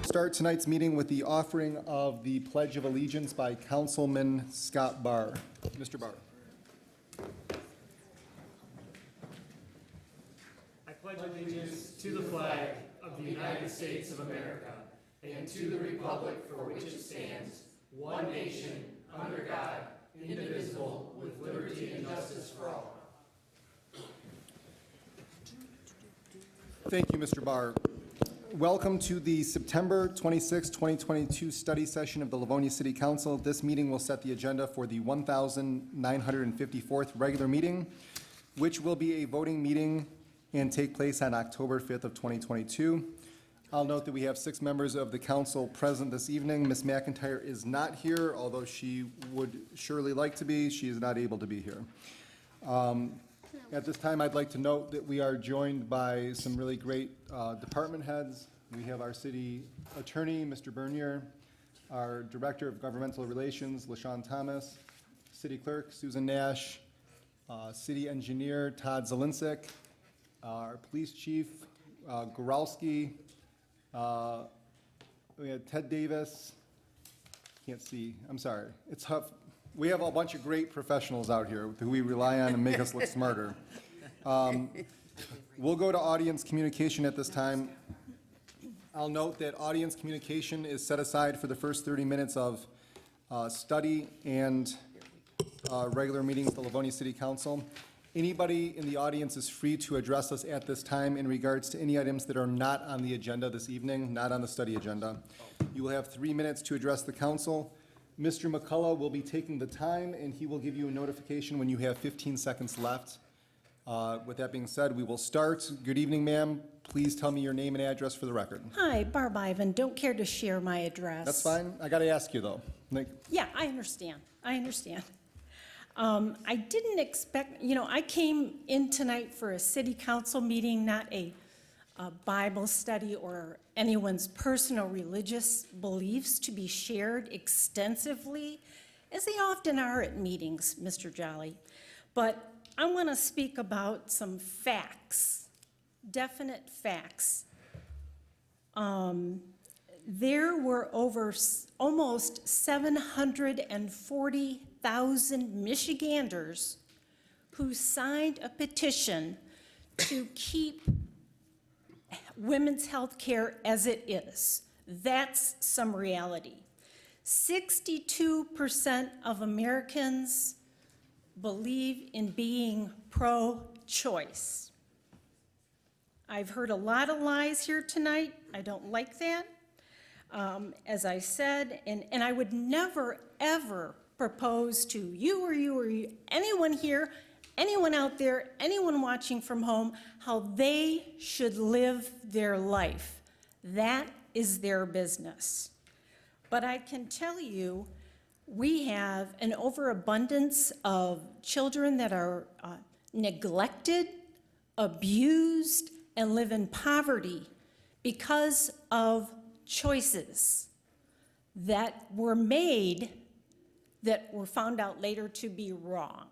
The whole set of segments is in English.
start tonight's meeting with the offering of the Pledge of Allegiance by Councilman Scott Barr. Mr. Barr. I pledge allegiance to the flag of the United States of America and to the republic for which it stands, one nation, under God, indivisible, with liberty and justice for all. Thank you, Mr. Barr. Welcome to the September 26, 2022 study session of the Livonia City Council. This meeting will set the agenda for the 1954th regular meeting, which will be a voting meeting and take place on October 5th of 2022. I'll note that we have 6 members of the council present this evening. Ms. McIntyre is not here, although she would surely like to be. She is not able to be here. At this time, I'd like to note that we are joined by some really great department heads. We have our city attorney, Mr. Bernier, our director of governmental relations, LaShawn Thomas, city clerk, Susan Nash, city engineer, Todd Zielinczyk, our police chief, Goralski, we had Ted Davis, can't see, I'm sorry, it's tough. We have a bunch of great professionals out here who we rely on and make us look smarter. We'll go to audience communication at this time. I'll note that audience communication is set aside for the first 30 minutes of study and regular meetings of the Livonia City Council. Anybody in the audience is free to address us at this time in regards to any items that are not on the agenda this evening, not on the study agenda. You will have 3 minutes to address the council. Mr. McCullough will be taking the time, and he will give you a notification when you have 15 seconds left. With that being said, we will start. Good evening, ma'am. Please tell me your name and address for the record. Hi, Barb Ivan. Don't care to share my address. That's fine. I got to ask you, though. Yeah, I understand. I didn't expect, I came in tonight for a city council meeting, not a Bible study or anyone's personal religious beliefs to be shared extensively, as they often are at meetings, Mr. Jolly. But I want to speak about some facts, definite facts. There were almost 740,000 Michiganders who signed a petition to keep women's health care as it is. That's some reality. 62% of Americans believe in being pro-choice. I've heard a lot of lies here tonight. I don't like that. As I said, and I would never, ever propose to you or anyone here, anyone out there, anyone watching from home, how they should live their life. That is their business. But I can tell you, we have an overabundance of children that are neglected, abused, and live in poverty because of choices that were made that were found out later to be wrong.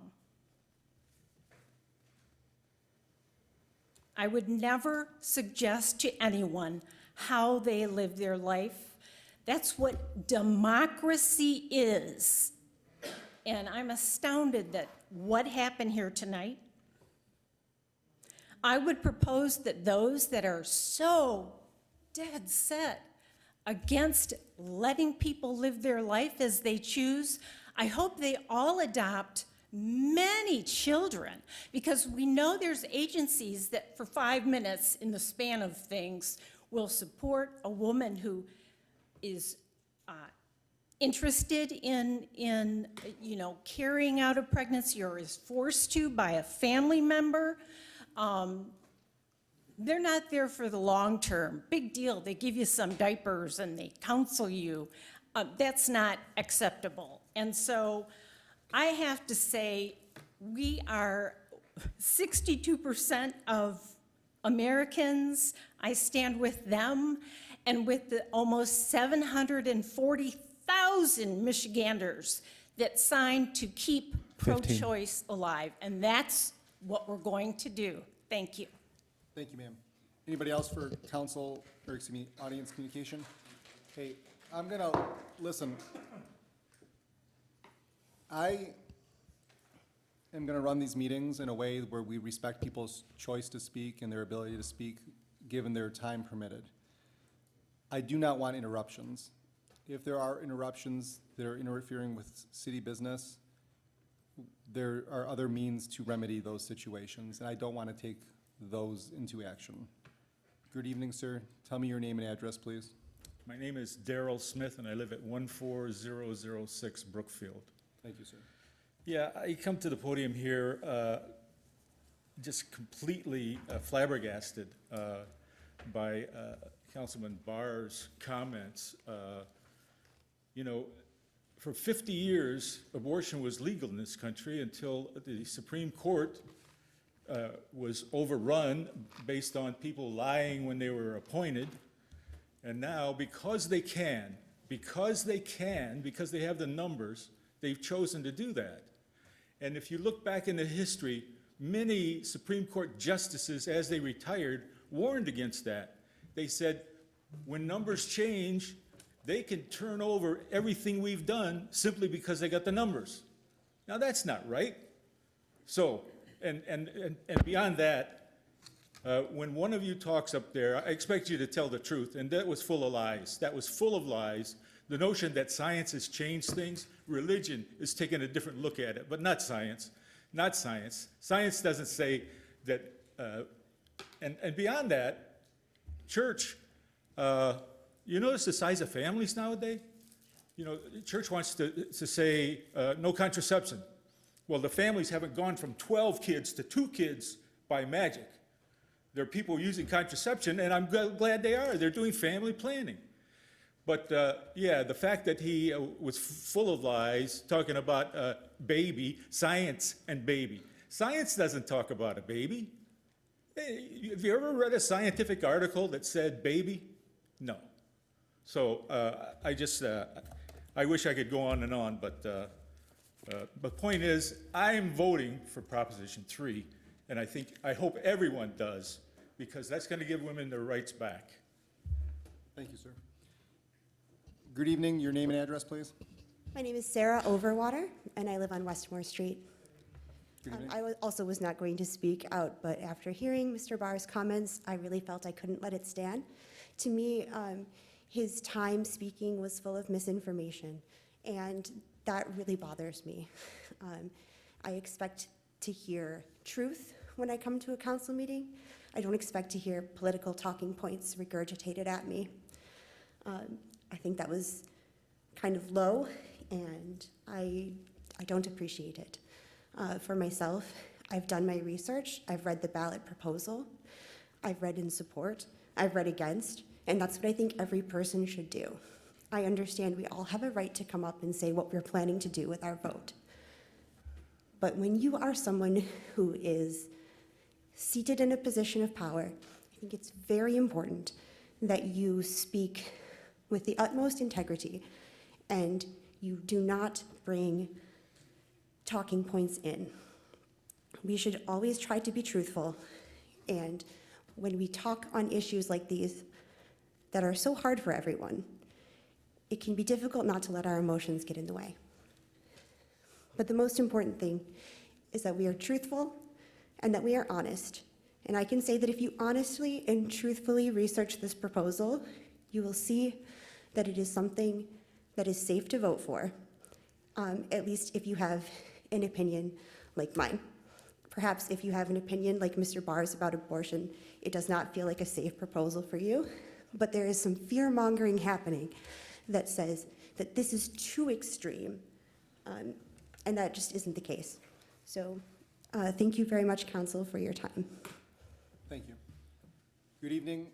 I would never suggest to anyone how they live their life. That's what democracy is. And I'm astounded that what happened here tonight. I would propose that those that are so dead set against letting people live their life as they choose, I hope they all adopt many children, because we know there's agencies that for 5 minutes in the span of things will support a woman who is interested in carrying out a pregnancy or is forced to by a family member. They're not there for the long term. Big deal. They give you some diapers and they counsel you. That's not acceptable. And so I have to say, we are 62% of Americans. I stand with them and with the almost 740,000 Michiganders that signed to keep pro-choice alive. And that's what we're going to do. Thank you. Thank you, ma'am. Anybody else for council, or excuse me, audience communication? Hey, I'm gonna, listen. I am gonna run these meetings in a way where we respect people's choice to speak and their ability to speak, given their time permitted. I do not want interruptions. If there are interruptions that are interfering with city business, there are other means to remedy those situations, and I don't want to take those into action. Good evening, sir. Tell me your name and address, please. My name is Daryl Smith, and I live at 14006 Brookfield. Thank you, sir. Yeah, I come to the podium here just completely flabbergasted by Councilman Barr's comments. You know, for 50 years, abortion was legal in this country until the Supreme Court was overrun based on people lying when they were appointed. And now, because they have the numbers, they've chosen to do that. And if you look back into history, many Supreme Court justices, as they retired, warned against that. They said, when numbers change, they can turn over everything we've done simply because they got the numbers. Now, that's not right. So, and beyond that, when one of you talks up there, I expect you to tell the truth, and that was full of lies. That was full of lies. The notion that science has changed things, religion is taking a different look at it, but not science. Not science. Science doesn't say that, and beyond that, church, you notice the size of families nowadays? You know, the church wants to say no contraception. Well, the families haven't gone from 12 kids to 2 kids by magic. There are people using contraception, and I'm glad they are. They're doing family planning. But yeah, the fact that he was full of lies, talking about baby, science and baby. Science doesn't talk about a baby. Hey, have you ever read a scientific article that said baby? No. So I wish I could go on and on, but the point is, I'm voting for Proposition 3, and I hope everyone does, because that's going to give women their rights back. Thank you, sir. Good evening. Your name and address, please. My name is Sarah Overwater, and I live on Westmore Street. Good evening. I also was not going to speak out, but after hearing Mr. Barr's comments, I really felt I couldn't let it stand. To me, his time speaking was full of misinformation, and that really bothers me. I expect to hear truth when I come to a council meeting. I don't expect to hear political talking points regurgitated at me. I think that was kind of low, and I don't appreciate it. For myself, I've done my research, I've read the ballot proposal, I've read in support, I've read against, and that's what I think every person should do. I understand we all have a right to come up and say what we're planning to do with our vote. But when you are someone who is seated in a position of power, I think it's very important that you speak with the utmost integrity and you do not bring talking points in. We should always try to be truthful, and when we talk on issues like these that are so hard for everyone, it can be difficult not to let our emotions get in the way. But the most important thing is that we are truthful and that we are honest. And I can say that if you honestly and truthfully research this proposal, you will see that it is something that is safe to vote for, at least if you have an opinion like mine. Perhaps if you have an opinion like Mr. Barr's about abortion, it does not feel like a safe proposal for you, but there is some fear-mongering happening that says that this is too extreme, and that just isn't the case. So thank you very much, Council, for your time. Thank you. Good evening.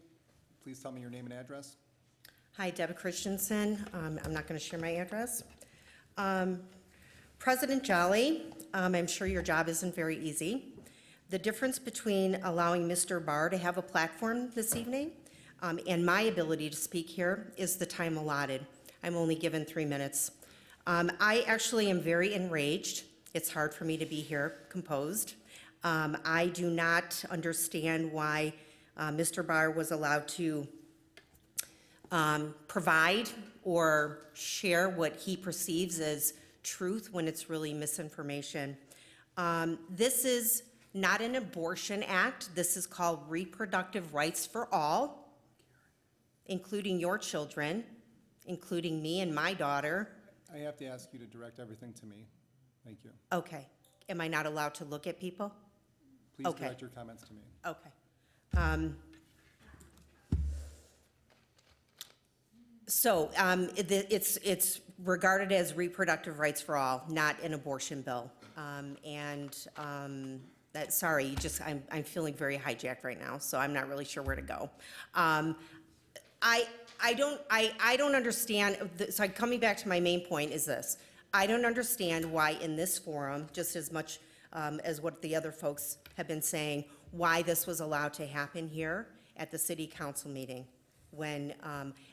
Please tell me your name and address. Hi, Deb Christensen. I'm not going to share my address. President Jolly, I'm sure your job isn't very easy. The difference between allowing Mr. Barr to have a platform this evening and my ability to speak here is the time allotted. I'm only given 3 minutes. I actually am very enraged. It's hard for me to be here composed. I do not understand why Mr. Barr was allowed to provide or share what he perceives as truth when it's really misinformation. This is not an abortion act. This is called reproductive rights for all, including your children, including me and my daughter. I have to ask you to direct everything to me. Thank you. Okay. Am I not allowed to look at people? Please Okay. direct your comments to me. Okay. It's regarded as reproductive rights for all, not an abortion bill. Sorry, I'm feeling very hijacked right now, so I'm not really sure where to go. I don't understand, so coming back to my main point is this. I don't understand why in this forum, just as much as what the other folks have been saying, why this was allowed to happen here at the city council meeting. When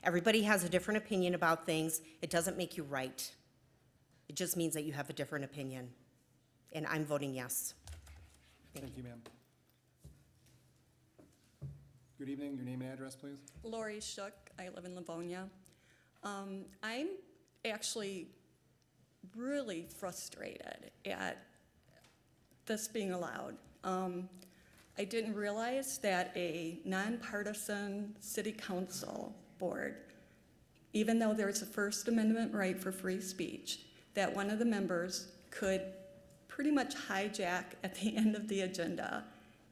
everybody has a different opinion about things, it doesn't make you right. It just means that you have a different opinion. And I'm voting yes. Thank you, ma'am. Good evening. Your name and address, please. Lori Shook. I live in Livonia. I'm actually really frustrated at this being allowed. I didn't realize that a nonpartisan city council board, even though there's a First Amendment right for free speech, that one of the members could pretty much hijack at the end of the agenda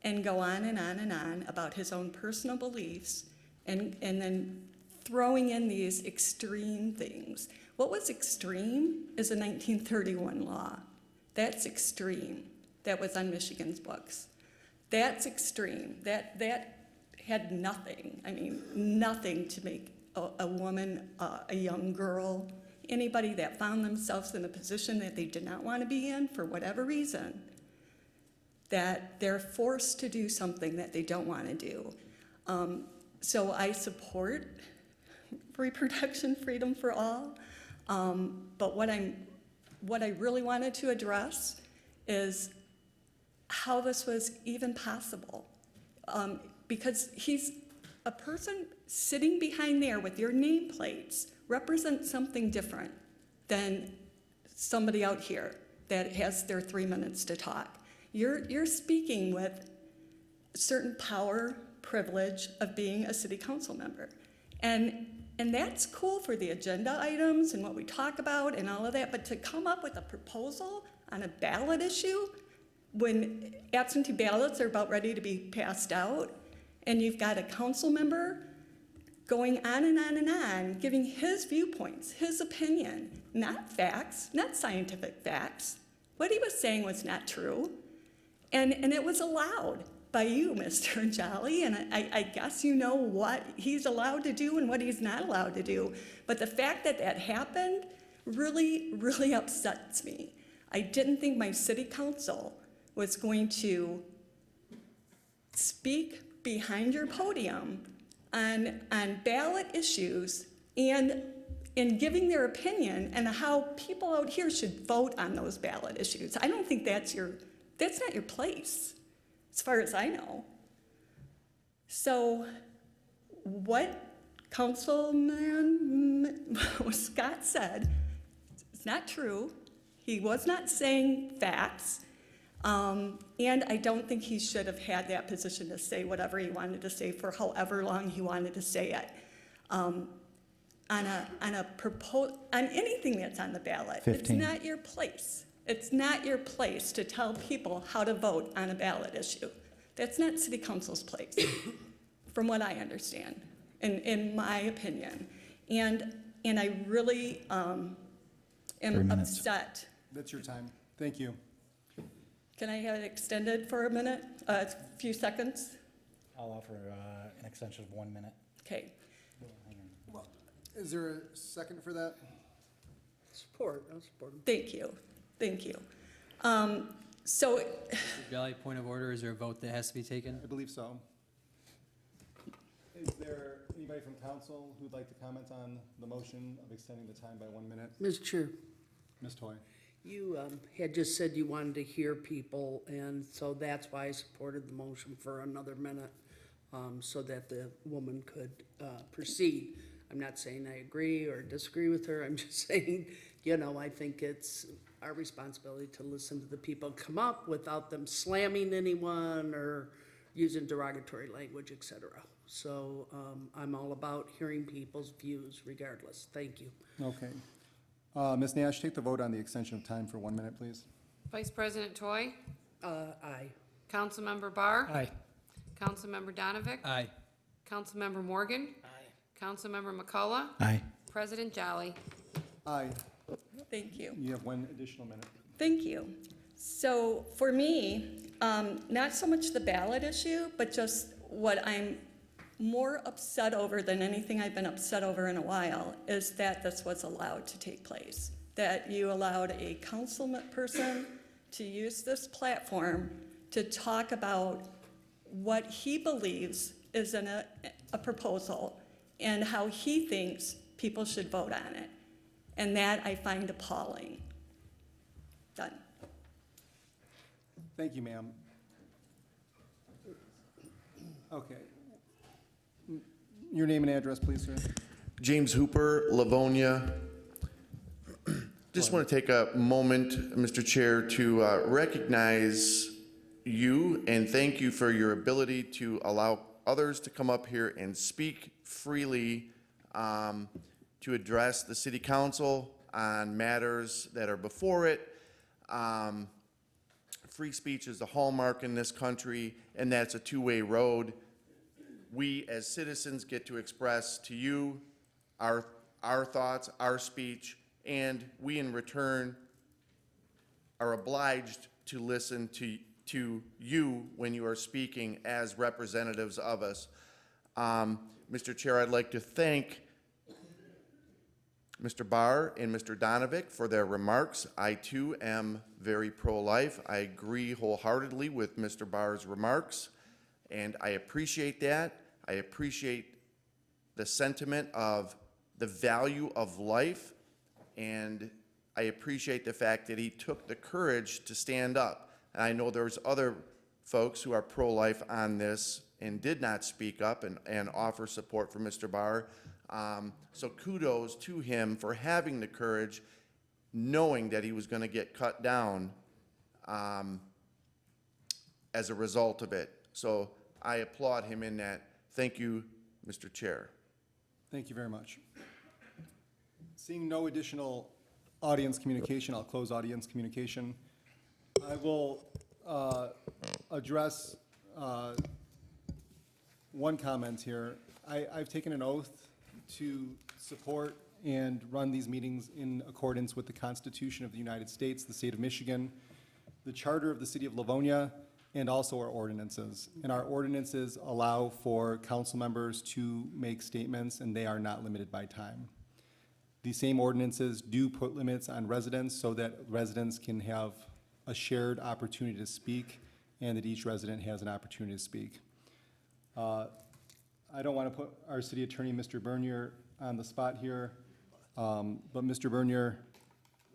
and go on and on and on about his own personal beliefs and then throwing in these extreme things. What was extreme is a 1931 law. That's extreme. That was on Michigan's books. That's extreme. That had nothing, nothing to make a woman, a young girl, anybody that found themselves in a position that they did not want to be in for whatever reason, that they're forced to do something that they don't want to do. So I support reproduction freedom for all, but what I really wanted to address is how this was even possible. Because he's a person sitting behind there with your nameplates represents something different than somebody out here that has their 3 minutes to talk. You're speaking with a certain power, privilege of being a city council member. And that's cool for the agenda items and what we talk about and all of that, but to come up with a proposal on a ballot issue when absentee ballots are about ready to be passed out, and you've got a council member going on and on and on, giving his viewpoints, his opinion, not facts, not scientific facts. What he was saying was not true, and it was allowed by you, Mr. Jolly, and I guess you know what he's allowed to do and what he's not allowed to do. But the fact that that happened really, really upsets me. I didn't think my city council was going to speak behind your podium on ballot issues and in giving their opinion and how people out here should vote on those ballot issues. I don't think that's not your place, as far as I know. So what Councilman Scott said is not true. He was not saying facts. And I don't think he should have had that position to say whatever he wanted to say for however long he wanted to say it. On anything that's on the ballot. 15. It's not your place. It's not your place to tell people how to vote on a ballot issue. That's not city council's place, from what I understand, in my opinion. And I really am 3 minutes. upset. That's your time. Thank you. Can I have it extended for a minute, a few seconds? I'll offer an extension of 1 minute. Okay. Is there a second for that? I'll support him. Thank you. Thank you. So, Jolly, point of order, is there a vote that has to be taken? I believe so. Is there anybody from council who'd like to comment on the motion of extending the time by 1 minute? Mr. Chair, Ms. Toy. you had just said you wanted to hear people, and so that's why I supported the motion for another minute, so that the woman could proceed. I'm not saying I agree or disagree with her, I'm just saying, you know, I think it's our responsibility to listen to the people come up without them slamming anyone or using derogatory language, et cetera. So I'm all about hearing people's views regardless. Thank you. Okay. Ms. Nash, take the vote on the extension of time for 1 minute, please. Vice President Toy? Aye. Councilmember Barr? Aye. Councilmember Donovic? Aye. Councilmember Morgan? Aye. Councilmember McCullough? Aye. President Jolly? Aye. Thank you. You have 1 additional minute. Thank you. So for me, not so much the ballot issue, but just what I'm more upset over than anything I've been upset over in a while is that this was allowed to take place. That you allowed a council person to use this platform to talk about what he believes is in a proposal and how he thinks people should vote on it. And that I find appalling. Done. Thank you, ma'am. Okay. Your name and address, please, sir. James Hooper, Livonia. Just want to take a moment, Mr. Chair, to recognize you and thank you for your ability to allow others to come up here and speak freely to address the city council on matters that are before it. Free speech is the hallmark in this country, and that's a two-way road. We as citizens get to express to you our thoughts, our speech, and we in return are obliged to listen to you when you are speaking as representatives of us. Mr. Chair, I'd like to thank Mr. Barr and Mr. Donovic for their remarks. I too am very pro-life. I agree wholeheartedly with Mr. Barr's remarks, and I appreciate that. I appreciate the sentiment of the value of life, and I appreciate the fact that he took the courage to stand up. And I know there's other folks who are pro-life on this and did not speak up and offer support for Mr. Barr. So kudos to him for having the courage, knowing that he was going to get cut down as a result of it. So I applaud him in that. Thank you, Mr. Chair. Thank you very much. Seeing no additional audience communication, I'll close audience communication. I will address one comment here. I've taken an oath to support and run these meetings in accordance with the Constitution of the United States, the state of Michigan, the charter of the city of Livonia, and also our ordinances. And our ordinances allow for council members to make statements, and they are not limited by time. These same ordinances do put limits on residents so that residents can have a shared opportunity to speak and that each resident has an opportunity to speak. I don't want to put our city attorney, Mr. Bernier, on the spot here, but Mr. Bernier,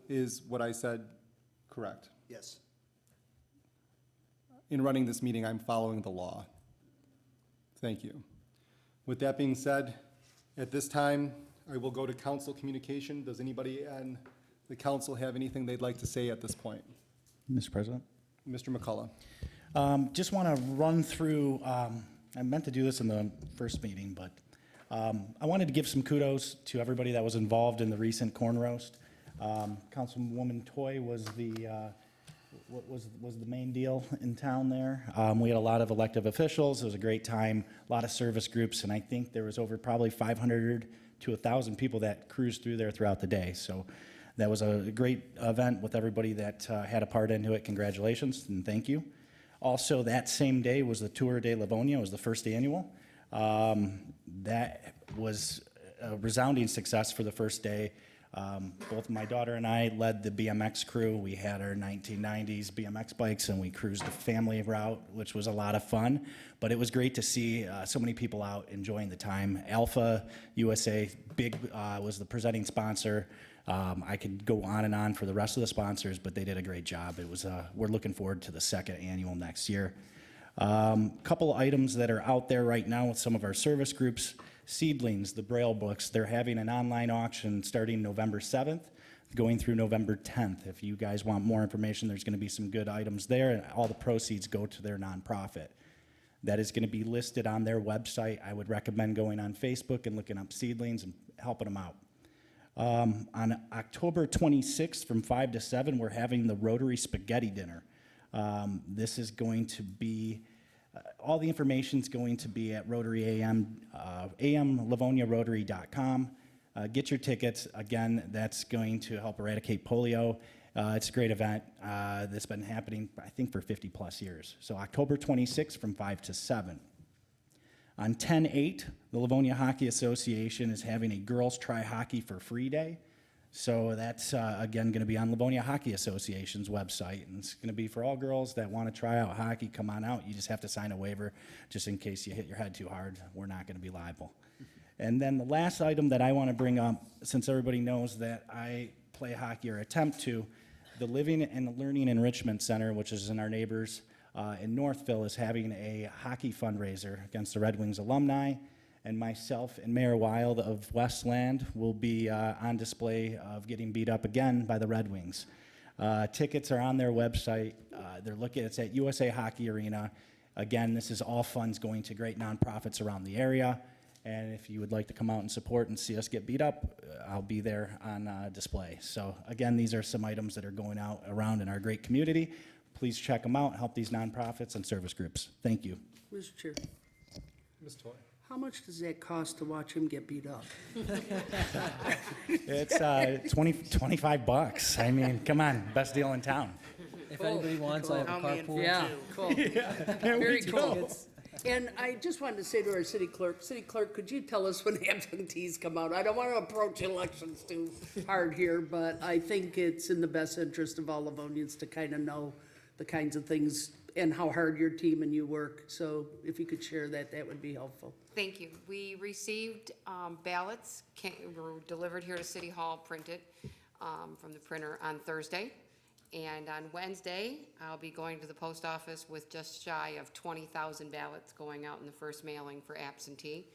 is what I said correct? Yes. In running this meeting, I'm following the law. Thank you. With that being said, at this time, I will go to council communication. Does anybody on the council have anything they'd like to say at this point? Mr. President? Mr. McCullough. Just want to run through, I meant to do this in the first meeting, but I wanted to give some kudos to everybody that was involved in the recent corn roast. Councilwoman Toy was the main deal in town there. We had a lot of elected officials. It was a great time, a lot of service groups, and I think there was over probably 500 to 1,000 people that cruised through there throughout the day. So that was a great event with everybody that had a part into it. Congratulations and thank you. Also, that same day was the Tour de Livonia. It was the first annual. That was a resounding success for the first day. Both my daughter and I led the BMX crew. We had our 1990s BMX bikes and we cruised the family route, which was a lot of fun. But it was great to see so many people out enjoying the time. Alpha USA was the presenting sponsor. I could go on and on for the rest of the sponsors, but they did a great job. It was we're looking forward to the second annual next year. Couple items that are out there right now with some of our service groups. Seedlings, the Braille books, they're having an online auction starting November 7th, going through November 10th. If you guys want more information, there's going to be some good items there, and all the proceeds go to their nonprofit. That is going to be listed on their website. I would recommend going on Facebook and looking up Seedlings and helping them out. On October 26th from 5 to 7, we're having the Rotary Spaghetti Dinner. This is going to be, all the information's going to be at Rotary LivoniaRotary.com. Get your tickets. Again, that's going to help eradicate polio. It's a great event that's been happening, I think, for 50-plus years. So October 26th from 5 to 7. On 10/8, the Livonia Hockey Association is having a Girls Try Hockey for Free Day. So that's, again, going to be on Livonia Hockey Association's website. And it's going to be for all girls that want to try out hockey. Come on out. You just have to sign a waiver just in case you hit your head too hard. We're not going to be liable. And then the last item that I want to bring up, since everybody knows that I play hockey or attempt to, the Living and Learning Enrichment Center, which is in our neighbors in Northville, is having a hockey fundraiser against the Red Wings alumni. And myself and Mayor Wild of Westland will be on display of getting beat up again by the Red Wings. Tickets are on their website. It's at USA Hockey Arena. Again, this is all funds going to great nonprofits around the area. And if you would like to come out and support and see us get beat up, I'll be there on display. So again, these are some items that are going out around in our great community. Please check them out, help these nonprofits and service groups. Thank you. Mr. Chair, Ms. Toy. how much does that cost to watch him get beat up? It's $25. I mean, come on, best deal in town. If anybody wants, I have a carpool. Yeah, cool. Very cool. And I just wanted to say to our city clerk, could you tell us when absentees come out? I don't want to approach elections too hard here, but I think it's in the best interest of all Livonians to kind of know the kinds of things and how hard your team and you work. So if you could share that, that would be helpful. Thank you. We received ballots, were delivered here to City Hall, printed from the printer on Thursday. And on Wednesday, I'll be going to the post office with just shy of 20,000 ballots going out in the first mailing for absentee.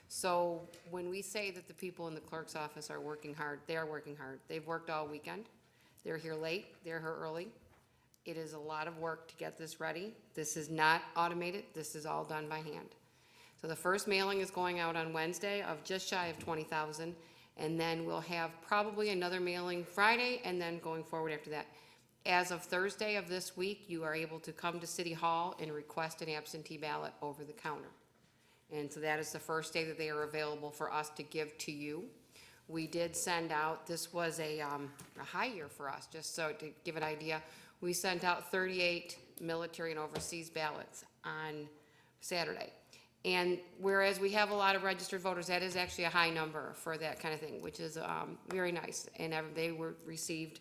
So when we say that the people in the clerk's office are working hard, they are working hard. They've worked all weekend. They're here late, they're here early. It is a lot of work to get this ready. This is not automated, this is all done by hand. So the first mailing is going out on Wednesday of just shy of 20,000, and then we'll have probably another mailing Friday, and then going forward after that. As of Thursday of this week, you are able to come to City Hall and request an absentee ballot over the counter. And so that is the first day that they are available for us to give to you. We did send out, this was a high year for us, just so to give an idea, we sent out 38 military and overseas ballots on Saturday. And whereas we have a lot of registered voters, that is actually a high number for that kind of thing, which is very nice. And they were received.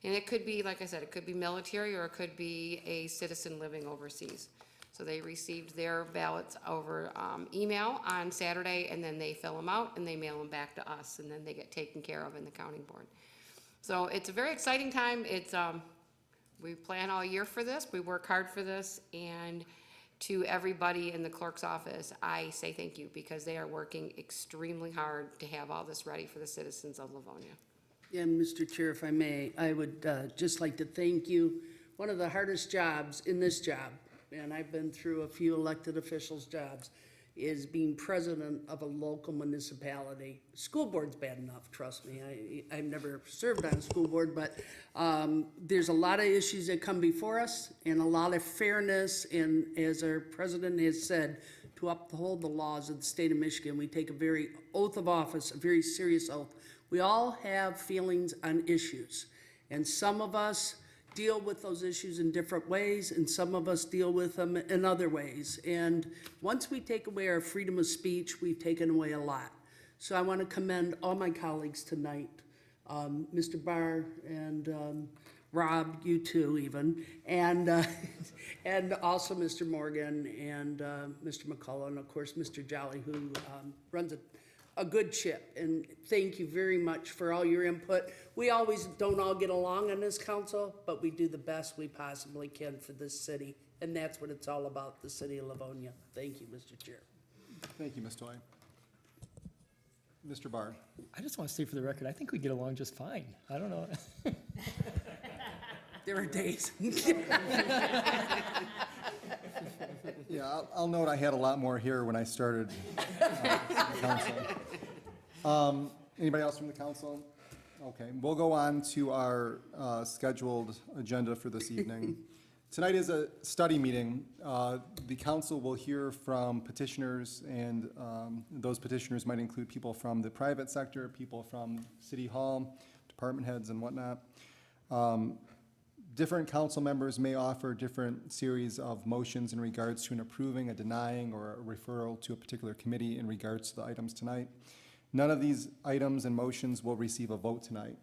And it could be, like I said, it could be military or it could be a citizen living overseas. So they received their ballots over email on Saturday, and then they fill them out and they mail them back to us, and then they get taken care of in the counting board. So it's a very exciting time. It's we plan all year for this. We work hard for this, and to everybody in the clerk's office, I say thank you because they are working extremely hard to have all this ready for the citizens of Livonia. And Mr. Chair, if I may, I would just like to thank you. One of the hardest jobs in this job, and I've been through a few elected officials' jobs, is being president of a local municipality. School board's bad enough, trust me. I've never served on a school board, but there's a lot of issues that come before us and a lot of fairness. And as our president has said, to uphold the laws of the state of Michigan, we take a very oath of office, a very serious oath. We all have feelings on issues, and some of us deal with those issues in different ways, and some of us deal with them in other ways. And once we take away our freedom of speech, we've taken away a lot. So I want to commend all my colleagues tonight, Mr. Barr and Rob, you too even, and also Mr. Morgan and Mr. McCullough, and of course Mr. Jolly, who runs a good ship. And thank you very much for all your input. We always don't all get along on this council, but we do the best we possibly can for this city, and that's what it's all about, the city of Livonia. Thank you, Mr. Chair. Thank you, Ms. Toy. Mr. Barr. I just want to say for the record, I think we get along just fine. I don't know. There are days. Yeah, I'll note I had a lot more here when I started city council. Anybody else from the council? Okay, we'll go on to our scheduled agenda for this evening. Tonight is a study meeting. The council will hear from petitioners, and those petitioners might include people from the private sector, people from City Hall, department heads and whatnot. Different council members may offer different series of motions in regards to an approving, a denying, or a referral to a particular committee in regards to the items tonight. None of these items and motions will receive a vote tonight.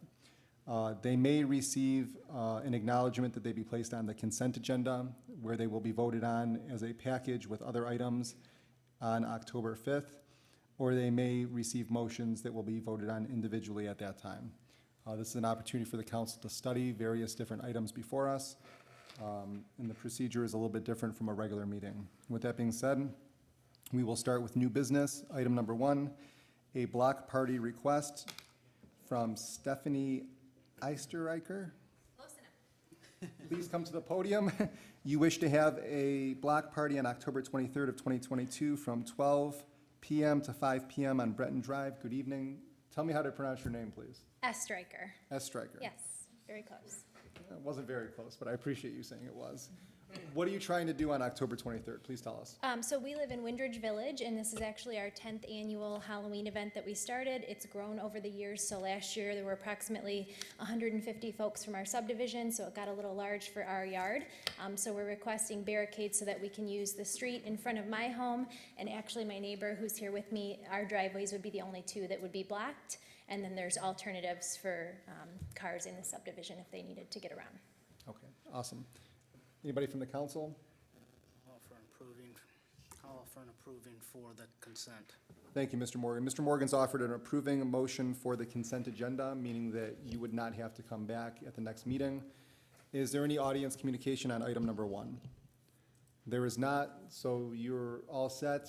They may receive an acknowledgement that they be placed on the consent agenda, where they will be voted on as a package with other items on October 5th, or they may receive motions that will be voted on individually at that time. This is an opportunity for the council to study various different items before us, and the procedure is a little bit different from a regular meeting. With that being said, we will start with new business. Item number 1, a block party request from Stephanie Eisterreicher. Close enough. Please come to the podium. You wish to have a block party on October 23rd of 2022 from 12 p.m. to 5 p.m. on Breton Drive. Good evening. Tell me how to pronounce your name, please. S. Stryker. S. Stryker. Yes, very close. It wasn't very close, but I appreciate you saying it was. What are you trying to do on October 23rd? Please tell us. So we live in Windridge Village, and this is actually our 10th annual Halloween event that we started. It's grown over the years, so last year there were approximately 150 folks from our subdivision, so it got a little large for our yard. So we're requesting barricades so that we can use the street in front of my home, and actually my neighbor who's here with me, our driveways would be the only two that would be blocked, and then there's alternatives for cars in the subdivision if they needed to get around. Okay, awesome. Anybody from the council? I'll offer an approving for the consent. Thank you, Mr. Morgan. Mr. Morgan's offered an approving a motion for the consent agenda, meaning that you would not have to come back at the next meeting. Is there any audience communication on item number 1? There is not, so you're all set.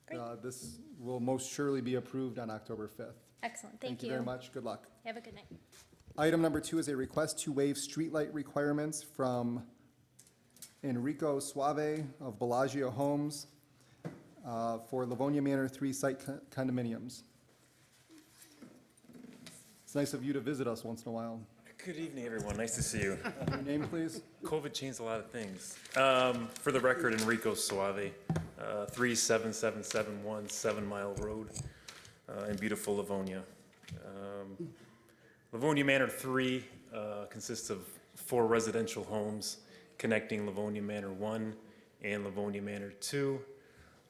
Great. This will most surely be approved on October 5th. Excellent, thank you. Thank you very much. Good luck. Have a good night. Item number 2 is a request to waive streetlight requirements from Enrico Suave of Bellagio Homes for Livonia Manor 3 site condominiums. It's nice of you to visit us once in a while. Good evening, everyone. Nice to see you. Your name, please? COVID changed a lot of things. For the record, Enrico Suave, 37771 7 Mile Road in beautiful Livonia. Livonia Manor 3 consists of 4 residential homes connecting Livonia Manor 1 and Livonia Manor 2.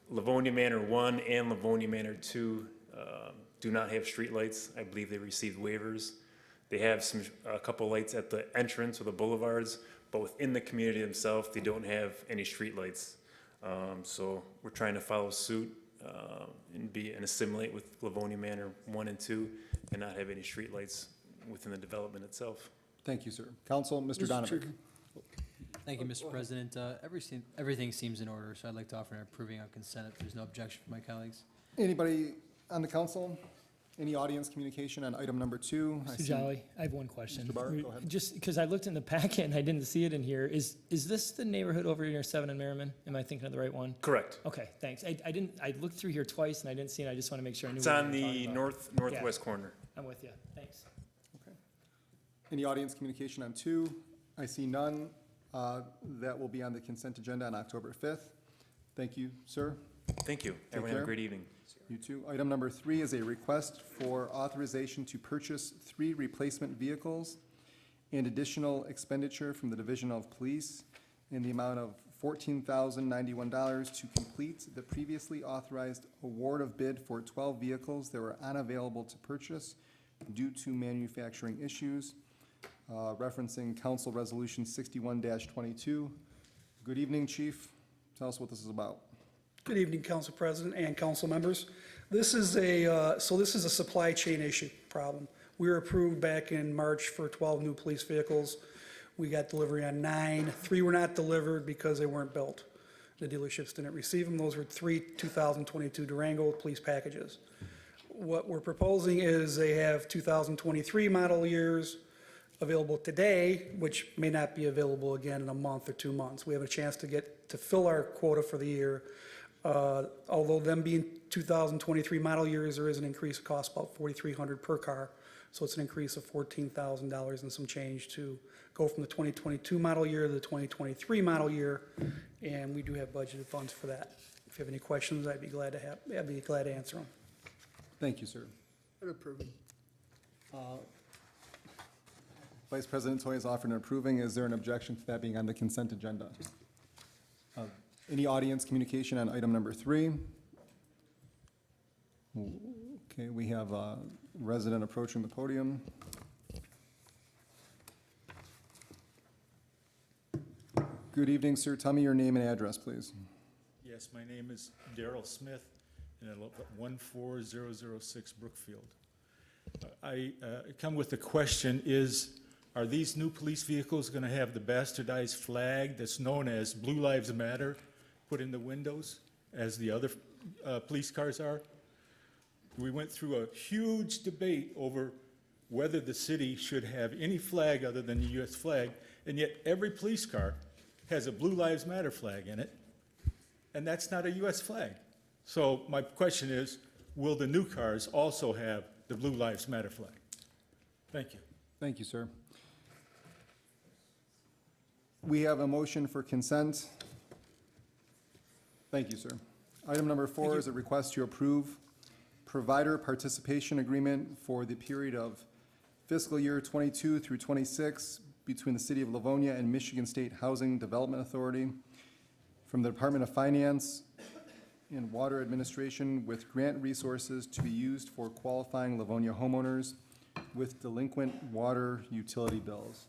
Livonia Manor 1 and Livonia Manor 2 do not have streetlights. I believe they received waivers. They have a couple lights at the entrance or the boulevards, but within the community themselves, they don't have any streetlights. So we're trying to follow suit and assimilate with Livonia Manor 1 and 2 and not have any streetlights within the development itself. Thank you, sir. Council, Mr. Donovan. Thank you, Mr. President. Everything seems in order, so I'd like to offer an approving on consent if there's no objection from my colleagues. Anybody on the council? Any audience communication on item number 2? I Mr. see- Jolly, I have one question. Mr. Barr, go ahead. Just because I looked in the packet and I didn't see it in here, is this the neighborhood over near 7 and Merriman? Am I thinking of the right one? Correct. Okay, thanks. I looked through here twice and I didn't see it. I just want to make sure I knew. It's what on we were the talking about. northwest corner. I'm with you. Thanks. Okay. Any audience communication on 2? I see none. That will be on the consent agenda on October 5th. Thank you, sir. Thank you. Everyone have care. a great evening. You too. Item number 3 is a request for authorization to purchase 3 replacement vehicles and additional expenditure from the Division of Police in the amount of $14,091 to complete the previously authorized award of bid for 12 vehicles that were unavailable to purchase due to manufacturing issues, referencing Council Resolution 61-22. Good evening, Chief. Tell us what this is about. Good evening, Council President and council members. This is a supply chain issue problem. We were approved back in March for 12 new police vehicles. We got delivery on 9. 3 were not delivered because they weren't built. The dealerships didn't receive them. Those were 3 2022 Durango police packages. what we're proposing is they have 2023 model years available today, which may not be available again in a month or 2 months. We have a chance to fill our quota for the year. Although them being 2023 model years, there is an increase of cost, about $4,300 per car. So it's an increase of $14,000 and some change to go from the 2022 model year to the 2023 model year. And we do have budgeted funds for that. If you have any questions, I'd be glad to answer them. Thank you, sir. Approving. Vice President Toy is offering and approving. Is there an objection to that being on the consent agenda? Any audience communication on item number 3? Okay, we have a resident approaching the podium. Good evening, sir. Tell me your name and address, please. Yes, my name is Darrell Smith, and I live at 14006 Brookfield. I come with the question are these new police vehicles going to have the bastardized flag that's known as Blue Lives Matter put in the windows, as the other police cars are? We went through a huge debate over whether the city should have any flag other than the U.S. flag, and yet every police car has a Blue Lives Matter flag in it, and that's not a U.S. flag. So my question is, will the new cars also have the Blue Lives Matter flag? Thank you. Thank you, sir. We have a motion for consent. Thank you, sir. Item number 4 is a request to approve provider participation agreement for the period of fiscal year 22 through 26 between the City of Livonia and Michigan State Housing Development Authority from the Department of Finance and Water Administration with grant resources to be used for qualifying Livonia homeowners with delinquent water utility bills.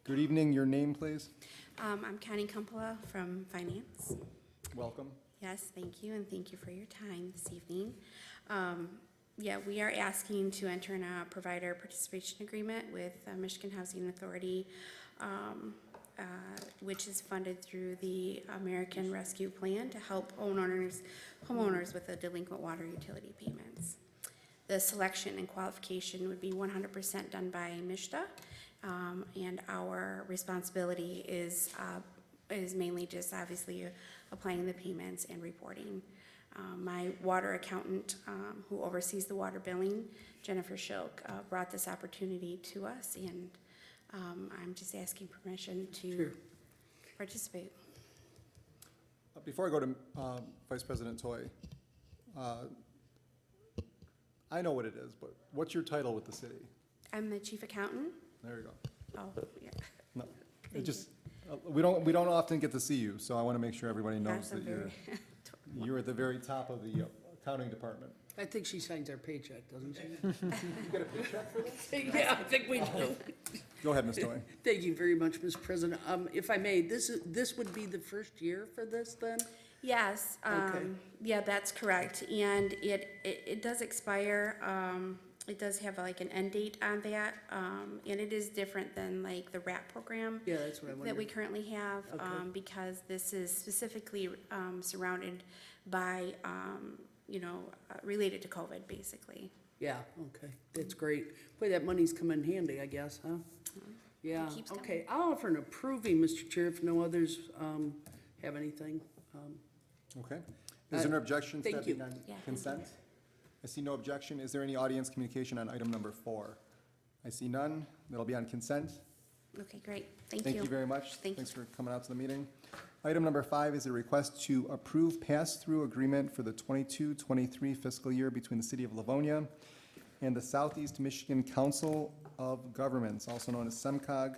Good evening. Your name, please? I'm Connie Kumpela from Finance. Welcome. Yes, thank you, and thank you for your time this evening. Yeah, we are asking to enter in a provider participation agreement with Michigan Housing Authority, which is funded through the American Rescue Plan to help homeowners with the delinquent water utility payments. The selection and qualification would be 100% done by MISTA, and our responsibility is mainly just obviously applying the payments and reporting. My water accountant, who oversees the water billing, Jennifer Schilk, brought this opportunity to us, and I'm just asking permission to participate. Before I go to Vice President Toy, I know what it is, but what's your title with the city? I'm the chief accountant. There you go. Oh, yeah. No, it just, we don't often get to see you, so I want to make sure everybody knows that you're at the very top of the accounting department. I think she signs our paycheck, doesn't she? You get a paycheck for this? Yeah, I think we do. Go ahead, Ms. Toy. Thank you very much, Mr. President. If I may, this would be the first year for this then? Yes, Okay. yeah, that's correct, and it does expire, it does have like an end date on that, and it is different than like the RAP program. Yeah, that's what I That we wondered. currently have, Okay. because this is specifically, surrounded by, related to COVID, basically. Yeah, okay, that's great. Boy, that money's come in handy, I guess, huh? Yeah, keeps coming. okay. I'll offer an approving, Mr. Chair, if no others have anything. Okay. Is there an objection to thank that you. being on Yeah, thank consent? I see no objection. Is there any audience communication on item number 4? I see none. That'll be on consent. Okay, great, thank you. Thank you very much. Thank Thanks for coming out to the meeting. Item number 5 is a request to approve pass-through agreement for the 22-23 fiscal year between the City of Livonia and the Southeast Michigan Council of Governments, also known as SEMCOG,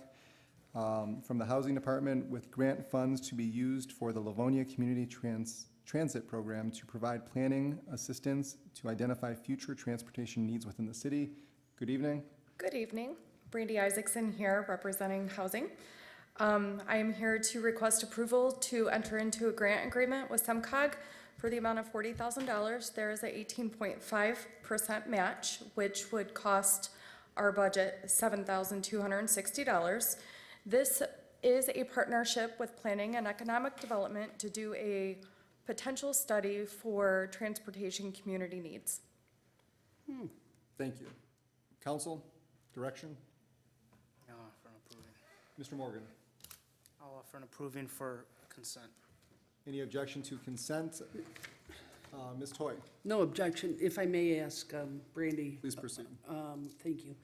from the Housing Department with grant funds to be used for the Livonia Community Transit Program to provide planning assistance to identify future transportation needs within the city. Good evening. Good evening. Brandy Isaacson here, representing Housing. I am here to request approval to enter into a grant agreement with SEMCOG for the amount of $40,000. There is a 18.5% match, which would cost our budget $7,260. This is a partnership with Planning and Economic Development to do a potential study for transportation community needs. Thank you. Council, direction? I'll offer an approving. Mr. Morgan? I'll offer an approving for consent. Any objection to consent? Ms. Toy, No objection. If I may ask, Brandy. please proceed. Thank you.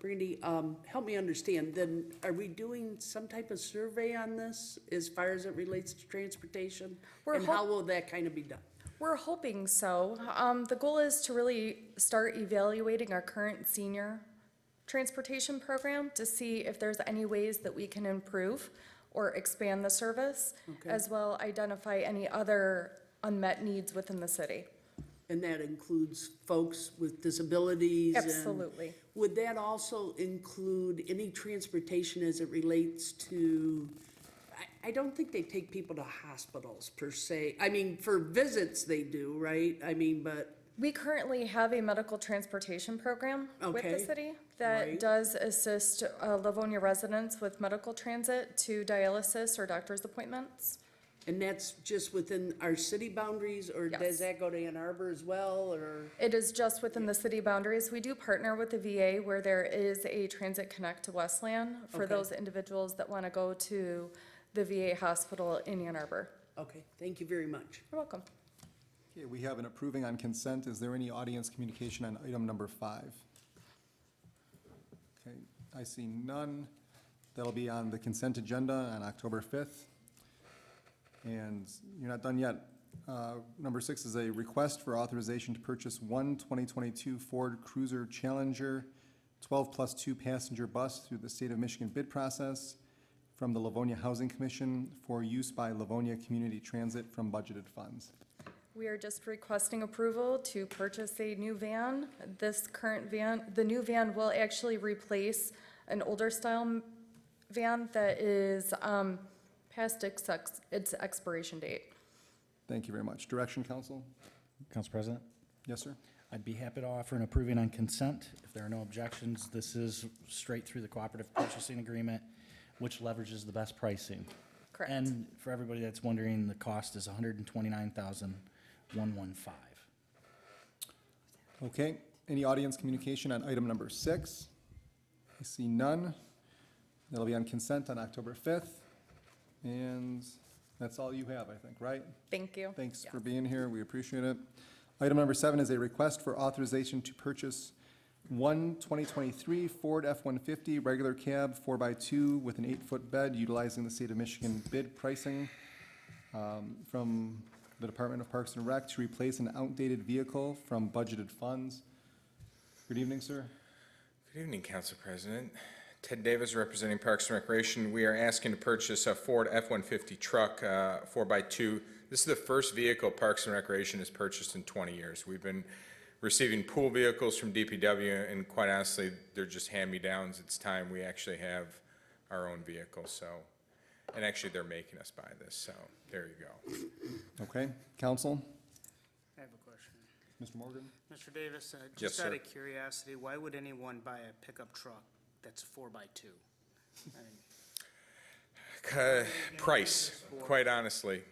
Brandy, help me understand, then are we doing some type of survey on this as far as it relates to transportation? We're And how will that kind of be done? We're hoping so. The goal is to really start evaluating our current senior transportation program to see if there's any ways that we can improve or expand the service, Okay. as well identify any other unmet needs within the city. And that includes folks with disabilities? and- Absolutely. Would that also include any transportation as it relates to, I don't think they take people to hospitals per se. I mean, for visits they do, right? I mean, but, We currently have a medical transportation program with the Okay. city that Right. does assist Livonia residents with medical transit to dialysis or doctor's appointments. and that's just within our city boundaries, or Yes. does that go to Ann Arbor as well, or? It is just within the city boundaries. We do partner with the VA where there is a Transit Connect to Westland for Okay. those individuals that want to go to the VA hospital in Ann Arbor. Okay, thank you very much. You're welcome. Okay, we have an approving on consent. Is there any audience communication on item number 5? Okay, I see none. That'll be on the consent agenda on October 5th. And you're not done yet. Number 6 is a request for authorization to purchase one 2022 Ford Cruiser Challenger 12+2 passenger bus through the State of Michigan bid process from the Livonia Housing Commission for use by Livonia Community Transit from budgeted funds. We are just requesting approval to purchase a new van. This current van, the new van will actually replace an older style van that is past its expiration date. Thank you very much. Direction, Council? Council President? Yes, sir. I'd be happy to offer an approving on consent. If there are no objections, this is straight through the cooperative purchasing agreement, which leverages the best pricing. Correct. And for everybody that's wondering, the cost is $129,115. Okay, any audience communication on item number 6? I see none. That'll be on consent on October 5th. And that's all you have, I think, right? Thank you. Thanks for being here, we appreciate it. Item number 7 is a request for authorization to purchase one 2023 Ford F-150 regular cab 4x2 with an 8-foot bed utilizing the State of Michigan bid pricing from the Department of Parks and Rec to replace an outdated vehicle from budgeted funds. Good evening, sir. Good evening, Council President. Ted Davis, representing Parks and Recreation. We are asking to purchase a Ford F-150 truck, 4x2. This is the first vehicle Parks and Recreation has purchased in 20 years. We've been receiving pool vehicles from DPW, and quite honestly, they're just hand-me-downs. It's time we actually have our own vehicle, so, and actually, they're making us buy this, so there you go. Okay, council? I have a question. Mr. Morgan? Mr. Davis, Yes, just out sir. of curiosity, why would anyone buy a pickup truck that's 4x2? I mean, Price, quite honestly.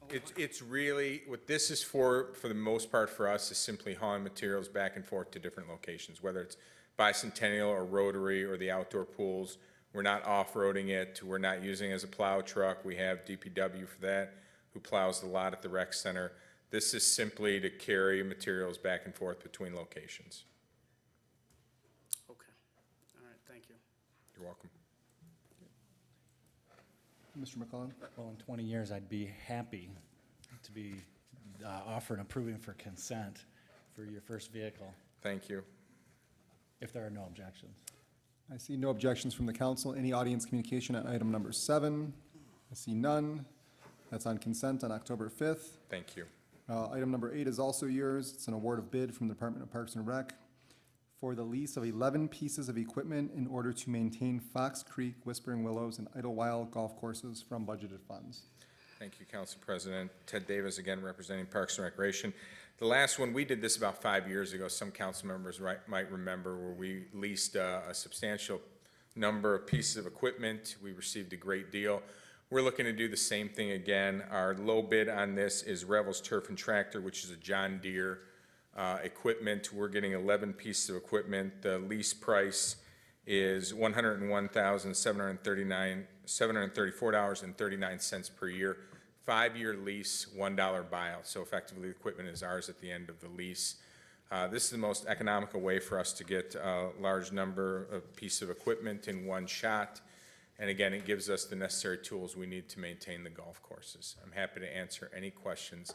It's really, what this is for the most part for us, is simply hauling materials back and forth to different locations, whether it's Bicentennial or Rotary or the outdoor pools. We're not off-roading it, we're not using it as a plow truck. We have DPW for that, who plows the lot at the rec center. This is simply to carry materials back and forth between locations. okay. All right, thank you. You're welcome. Mr. McClellan? Well, in 20 years, I'd be happy to be offering approving for consent for your first vehicle, Thank you. if there are no objections. I see no objections from the council. Any audience communication on item number 7? I see none. That's on consent on October 5th. Thank you. Item number 8 is also yours. It's an award of bid from the Department of Parks and Rec for the lease of 11 pieces of equipment in order to maintain Fox Creek, Whispering Willows, and Idlewild golf courses from budgeted funds. Thank you, Council President. Ted Davis, again, representing Parks and Recreation. The last one, we did this about 5 years ago. Some council members might remember, where we leased a substantial number of pieces of equipment. We received a great deal. We're looking to do the same thing again. Our low bid on this is Revels Turf and Tractor, which is a John Deere equipment. We're getting 11 pieces of equipment. The lease price is $734.39 per year. 5-year lease, $1 buyout. So effectively, the equipment is ours at the end of the lease. This is the most economical way for us to get a large number of pieces of equipment in one shot. And again, it gives us the necessary tools we need to maintain the golf courses. I'm happy to answer any questions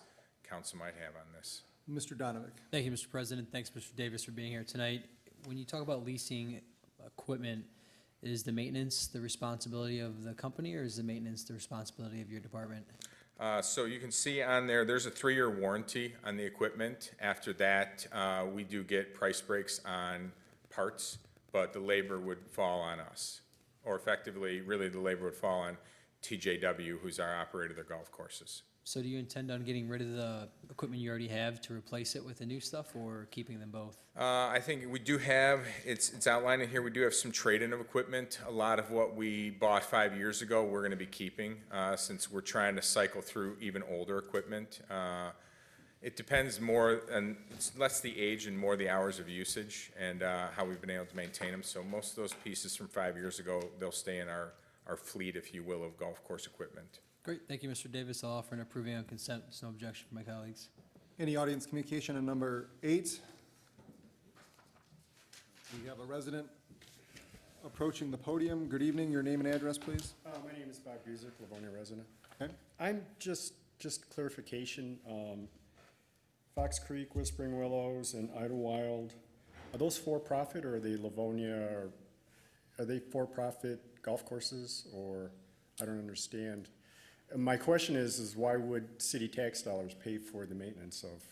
council might have on this. Mr. Donovic. Thank you, Mr. President. Thanks, Mr. Davis, for being here tonight. When you talk about leasing equipment, is the maintenance the responsibility of the company, or is the maintenance the responsibility of your department? So you can see on there, there's a 3-year warranty on the equipment. After that, we do get price breaks on parts, but the labor would fall on us. Or effectively, really, the labor would fall on TJW, who's our operator of the golf courses. So do you intend on getting rid of the equipment you already have to replace it with the new stuff, or keeping them both? I think we do have, it's outlined in here, we do have some trade-in of equipment. A lot of what we bought 5 years ago, we're gonna be keeping, since we're trying to cycle through even older equipment. It depends more, and it's less the age and more the hours of usage and how we've been able to maintain them. So most of those pieces from 5 years ago, they'll stay in our fleet, if you will, of golf course equipment. Great, thank you, Mr. Davis. I'll offer an approving on consent. There's no objection from my colleagues. Any audience communication on number 8? We have a resident approaching the podium. Good evening, your name and address, please. My name is Bob Guzik, Livonia resident. Okay. I'm just clarification, Fox Creek, Whispering Willows, and Idlewild, are those for-profit, or are they Livonia, or are they for-profit golf courses, or, I don't understand. My question is why would city tax dollars pay for the maintenance of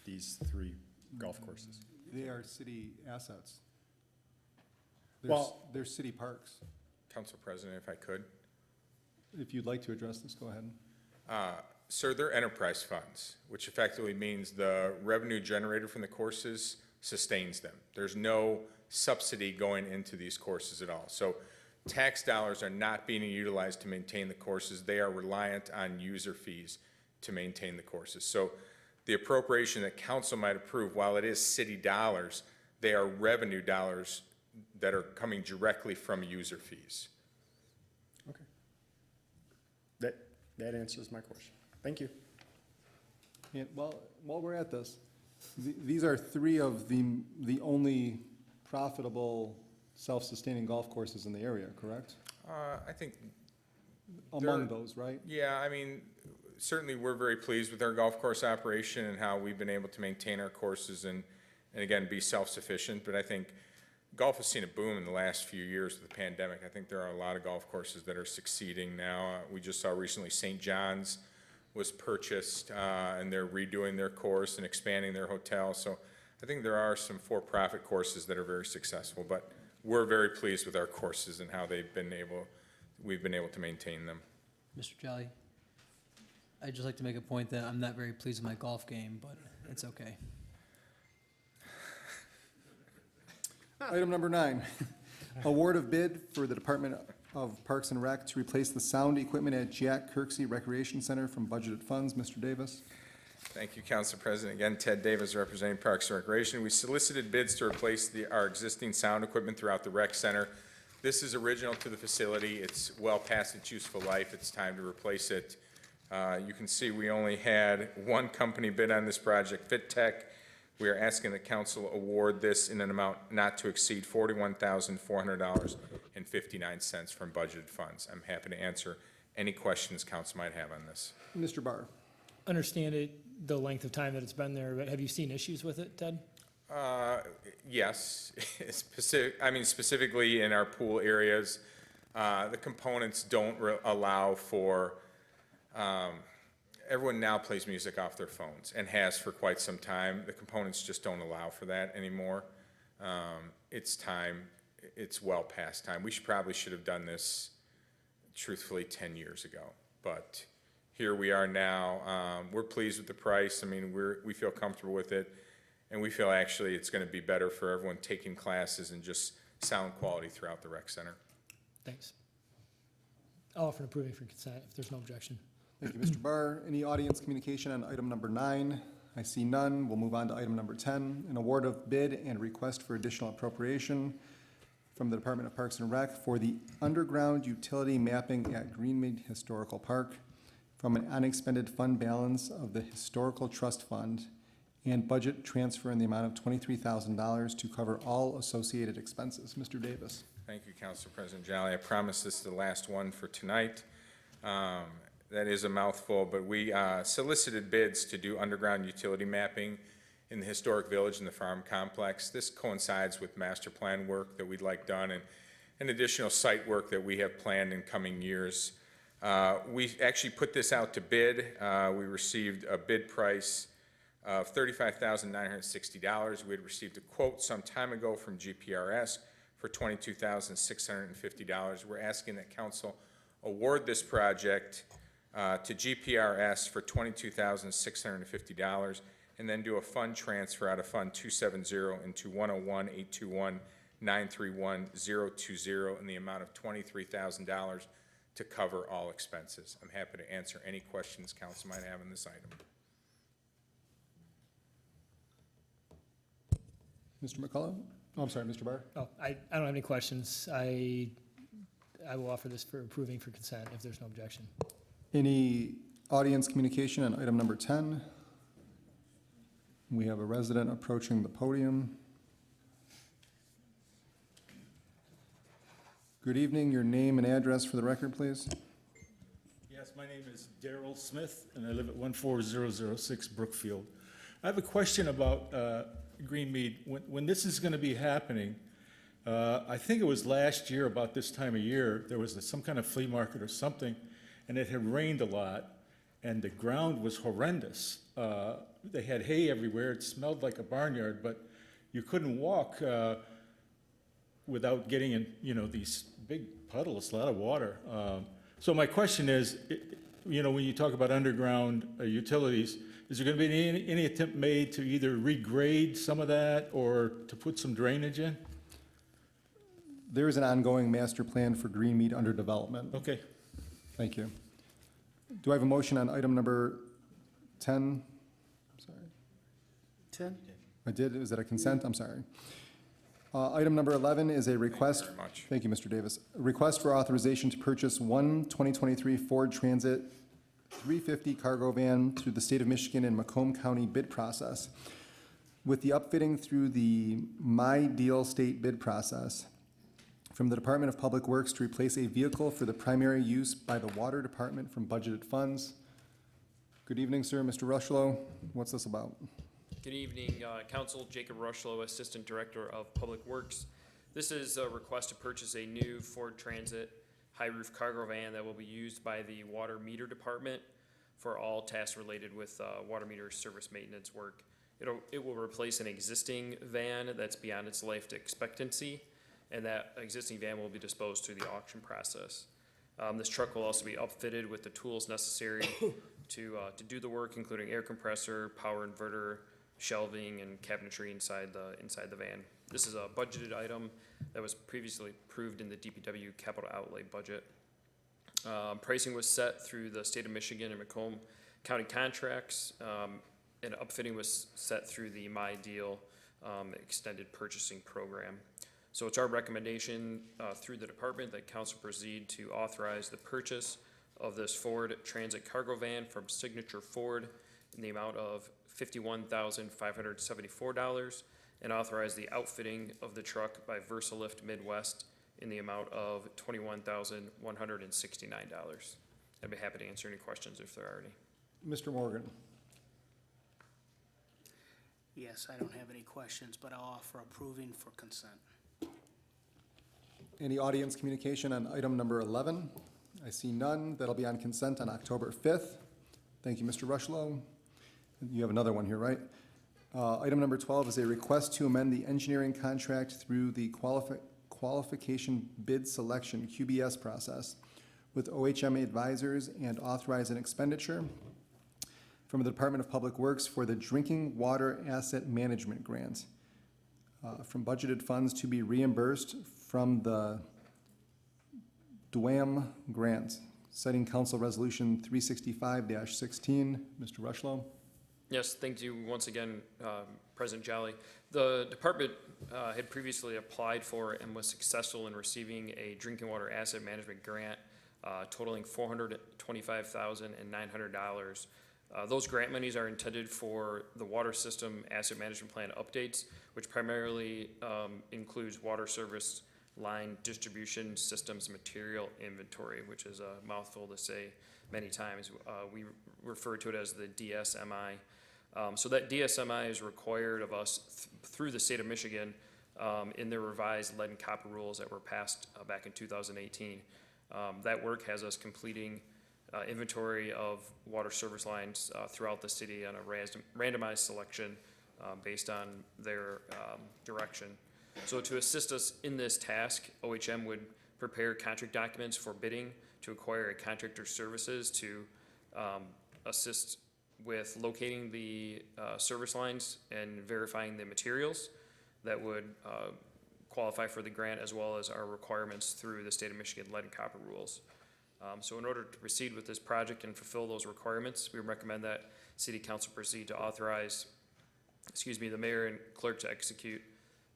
these 3 golf courses? They are city assets. Well- They're city parks. Council President, if I could. If you'd like to address this, go ahead. Sir, they're enterprise funds, which effectively means the revenue generated from the courses sustains them. There's no subsidy going into these courses at all. So tax dollars are not being utilized to maintain the courses. They are reliant on user fees to maintain the courses. So the appropriation that council might approve, while it is city dollars, they are revenue dollars that are coming directly from user fees. Okay. That answers my question. Thank you. And while we're at this, these are 3 of the only profitable self-sustaining golf courses in the area, correct? I think Among those, right? Yeah, I mean, certainly we're very pleased with our golf course operation and how we've been able to maintain our courses and again, be self-sufficient. But I think golf has seen a boom in the last few years with the pandemic. I think there are a lot of golf courses that are succeeding now. We just saw recently St. John's was purchased, and they're redoing their course and expanding their hotel. So I think there are some for-profit courses that are very successful, but we're very pleased with our courses and how we've been able to maintain them. Mr. Jolly, I'd just like to make a point that I'm not very pleased with my golf game, but it's okay. Item number 9, award of bid for the Department of Parks and Rec to replace the sound equipment at Jack Kirksey Recreation Center from budgeted funds. Mr. Davis. Thank you, Council President. Again, Ted Davis representing Parks and Recreation. We solicited bids to replace our existing sound equipment throughout the rec center. This is original to the facility. It's well past its useful life. It's time to replace it. You can see we only had one company bid on this project, Fit Tech. We are asking the council award this in an amount not to exceed $41,400.59 from budgeted funds. I'm happy to answer any questions council might have on this. Mr. Barr. Understand the length of time that it's been there, but have you seen issues with it, Ted? Yes, specifically in our pool areas, the components don't allow for, everyone now plays music off their phones and has for quite some time. The components just don't allow for that anymore. It's time, it's well past time. We probably should have done this truthfully 10 years ago, but here we are now. We're pleased with the price. I mean, we feel comfortable with it, and we feel actually it's going to be better for everyone taking classes and just sound quality throughout the rec center. Thanks. I'll offer an approving for consent if there's no objection. Thank you, Mr. Barr. Any audience communication on item number 9? I I see none. We'll move on to item number 10, an award of bid and request for additional appropriation from the Department of Parks and Rec for the underground utility mapping at Greenmead Historical Park from an unexpended fund balance of the Historical Trust Fund and budget transfer in the amount of $23,000 to cover all associated expenses. Mr. Davis. Thank you, Council President Jolly. I promise this is the last one for tonight. That is a mouthful, but we solicited bids to do underground utility mapping in the historic village and the farm complex. This coincides with master plan work that we'd like done and additional site work that we have planned in coming years. We actually put this out to bid. We received a bid price of $35,960. We had received a quote some time ago from GPRS for $22,650. We're asking that council award this project to GPRS for $22,650 and then do a fund transfer out of Fund 270 into 101-821-931-020 in the amount of $23,000 to cover all expenses. I'm happy to answer any questions council might have on this item. Mr. McCullough? Oh, I'm sorry, Mr. Barr? Oh, I don't have any questions. I will offer this for approving for consent if there's no objection. Any audience communication on item number 10? We have a resident approaching the podium. Good evening, your name and address for the record, please. Yes, my name is Daryl Smith, and I live at 14006 Brookfield. I have a question about Greenmead. When this is going to be happening, I think it was last year about this time of year, there was some kind of flea market or something, and it had rained a lot, and the ground was horrendous. They had hay everywhere. It smelled like a barnyard, but you couldn't walk without getting in, these big puddles, a lot of water. So my question is, when you talk about underground utilities, is there going to be any attempt made to either regrade some of that or to put some drainage in? There is an ongoing master plan for Greenmead under development. Okay. Thank you. Do I have a motion on item number 10? Sorry. 10? I did. Is that a consent? I'm sorry. Item number 11 is a request. Thank you very much. Thank you, Mr. Davis. A request for authorization to purchase one 2023 Ford Transit 350 cargo van through the state of Michigan and Macomb County bid process. With the upfitting through the My Deal state bid process from the Department of Public Works to replace a vehicle for the primary use by the Water Department from budgeted funds. Good evening, sir. Mr. Rushlow, what's this about? Good evening, Council. Jacob Rushlow, Assistant Director of Public Works. This is a request to purchase a new Ford Transit high-roof cargo van that will be used by the Water Meter Department for all tasks related with water meter service maintenance work. It will replace an existing van that's beyond its life expectancy, and that existing van will be disposed through the auction process. This truck will also be upfitted with the tools necessary to do the work, including air compressor, power inverter, shelving, and cabinetry inside the van. This is a budgeted item that was previously approved in the DPW capital outlay budget. Pricing was set through the state of Michigan and Macomb County contracts, and upfitting was set through the My Deal extended purchasing program. So it's our recommendation through the department that council proceed to authorize the purchase of this Ford Transit cargo van from Signature Ford in the amount of $51,574 and authorize the outfitting of the truck by VersaLift Midwest in the amount of $21,169. I'd be happy to answer any questions if there are any. Mr. Morgan. Yes, I don't have any questions, but I'll offer approving for consent. Any audience communication on item number 11? I see none. That'll be on consent on October 5th. Thank you, Mr. Rushlow. You have another one here, right? Item number 12 is a request to amend the engineering contract through the qualification bid selection QBS process with OHM advisors and authorize an expenditure from the Department of Public Works for the Drinking Water Asset Management Grant from budgeted funds to be reimbursed from the DWAM grant, citing Council Resolution 365-16. Mr. Rushlow. Yes, thank you once again, President Jolly. The department had previously applied for and was successful in receiving a drinking water asset management grant totaling $425,900. Those grant monies are intended for the water system asset management plan updates, which primarily includes water service line distribution systems material inventory, which is a mouthful to say many times. We refer to it as the DSMI. So that DSMI is required of us through the state of Michigan in their revised lead and copper rules that were passed back in 2018. That work has us completing inventory of water service lines throughout the city on a randomized selection based on their direction. So to assist us in this task, OHM would prepare contract documents for bidding to acquire a contractor's services to assist with locating the service lines and verifying the materials that would qualify for the grant, as well as our requirements through the state of Michigan lead and copper rules. So in order to proceed with this project and fulfill those requirements, we recommend that City Council proceed to authorize, the mayor and clerk to execute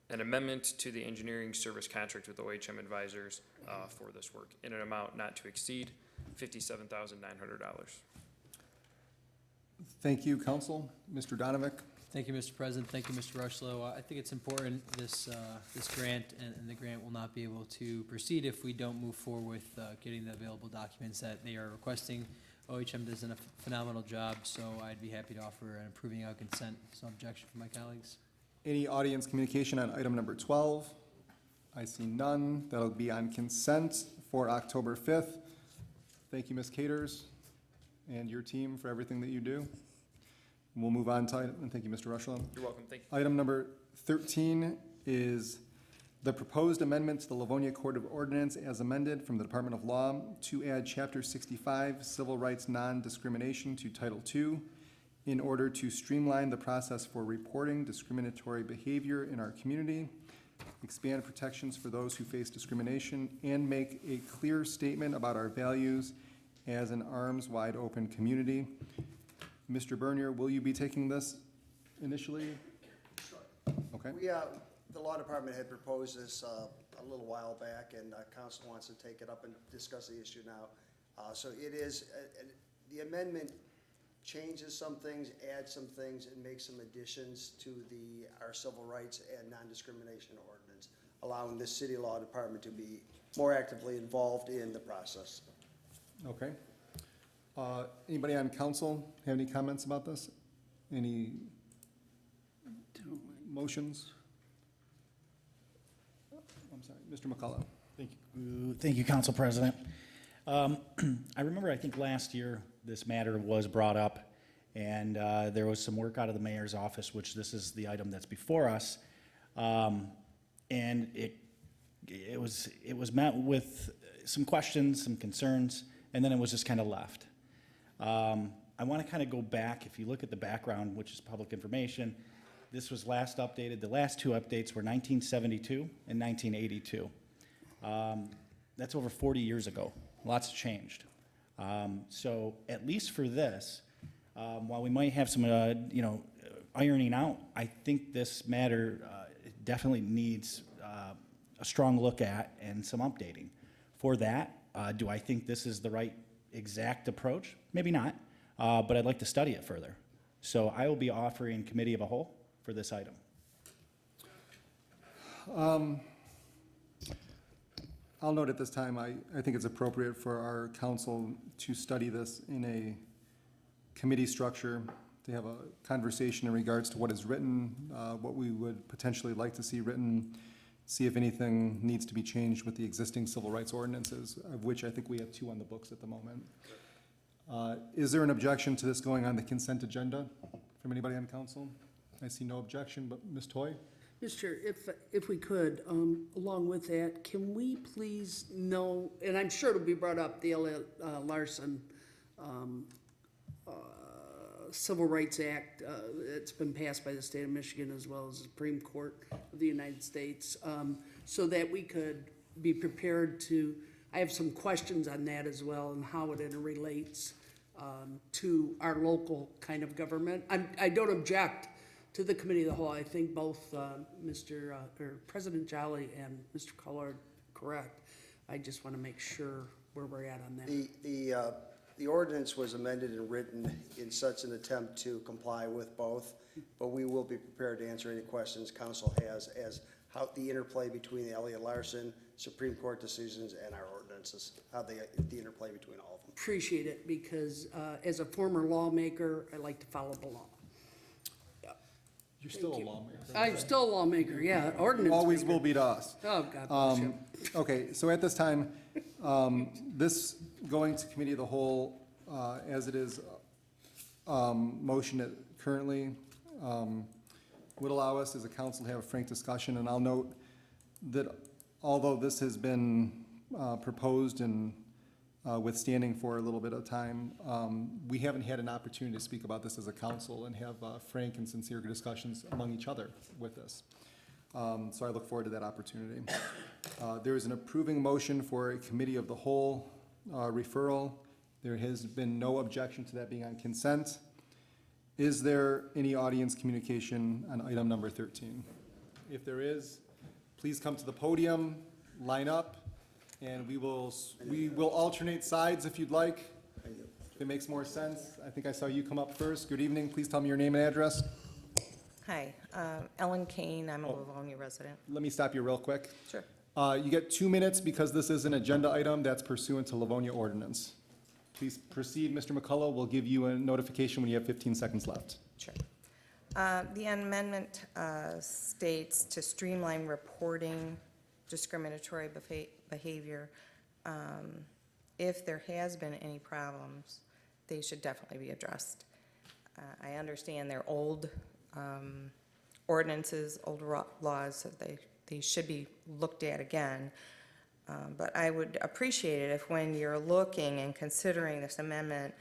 an amendment to the engineering service contract with OHM Advisors for this work in an amount not to exceed $57,900. Thank you, Council. Mr. Donovic? Thank you, Mr. President. Thank you, Mr. Rushlow. I think it's important, this grant, and the grant will not be able to proceed if we don't move forward with getting the available documents that they are requesting. OHM does a phenomenal job, so I'd be happy to offer an approving of consent. So objection from my colleagues. Any audience communication on item number 12? I see none. That'll be on consent for October 5th. Thank you, Ms. Caters, and your team for everything that you do. We'll move on to, and thank you, Mr. Rushlow. You're welcome, thank you. Item number 13 is the proposed amendment to the Livonia Code of Ordinance as amended from the Department of Law to add Chapter 65, Civil Rights Non-Discrimination to Title II in order to streamline the process for reporting discriminatory behavior in our community, expand protections for those who face discrimination, and make a clear statement about our values as an arms-wide-open community. Mr. Bernier, will you be taking this initially? Sure. Okay. The law department had proposed this a little while back, and council wants to take it up and discuss the issue now. So it is, the amendment changes some things, adds some things, and makes some additions to our civil rights and non-discrimination ordinance, allowing the city law department to be more actively involved in the process. Okay. Anybody on council have any comments about this? Any motions? I'm sorry, Mr. McCullough. Thank you, Council President. I remember, I think last year, this matter was brought up, and there was some work out of the mayor's office, which this is the item that's before us. And it was met with some questions, some concerns, and then it was just kind of left. I want to kind of go back. If you look at the background, which is public information, this was last updated. The last two updates were 1972 and 1982. That's over 40 years ago. Lots changed. So at least for this, while we might have some, ironing out, I think this matter definitely needs a strong look at and some updating. For that, do I think this is the right exact approach? Maybe not, but I'd like to study it further. So I will be offering committee of a whole for this item. I'll note at this time, I think it's appropriate for our council to study this in a committee structure, to have a conversation in regards to what is written, what we would potentially like to see written, see if anything needs to be changed with the existing civil rights ordinances, of which I think we have 2 on the books at the moment. Is there an objection to this going on the consent agenda from anybody on council? I see no objection, but Ms. Toy? Mr. Chair, if we could, along with that, can we please know, and I'm sure it'll be brought up, the Larson Civil Rights Act, it's been passed by the state of Michigan as well as the Supreme Court of the United States, so that we could be prepared to, I have some questions on that as well and how it interrelates to our local kind of government. I don't object to the committee of the whole. I think both President Jolly and Mr. Collard correct. I just want to make sure where we're at on that. The ordinance was amended and written in such an attempt to comply with both, but we will be prepared to answer any questions council has as how the interplay between the Elliott Larson Supreme Court decisions and our ordinances, how the interplay between all of them. Appreciate it, because as a former lawmaker, I like to follow the law. You're still a lawmaker. I'm still a lawmaker, yeah, ordinance Always maker. will be to us. Oh, God bless you. Okay, so at this time, this going to committee of the whole, as it is motioned currently, would allow us as a council to have a frank discussion. And I'll note that although this has been proposed and withstanding for a little bit of time, we haven't had an opportunity to speak about this as a council and have frank and sincere discussions among each other with this. So I look forward to that opportunity. There is an approving motion for a committee of the whole referral. There has been no objection to that being on consent. Is there any audience communication on item number 13? If there is, please come to the podium, line up, and we will alternate sides if you'd like. If it makes more sense. I think I saw you come up first. Good evening. Please tell me your name and address. Hi, Ellen Kane, I'm a Livonia resident. Let me stop you real quick. Sure. You get 2 minutes because this is an agenda item that's pursuant to Livonia ordinance. Please proceed, Mr. McCullough. We'll give you a notification when you have 15 seconds left. Sure. The amendment states to streamline reporting discriminatory behavior. If there has been any problems, they should definitely be addressed. I understand they're old ordinances, old laws, so they should be looked at again. But I would appreciate it if when you're looking and considering this amendment,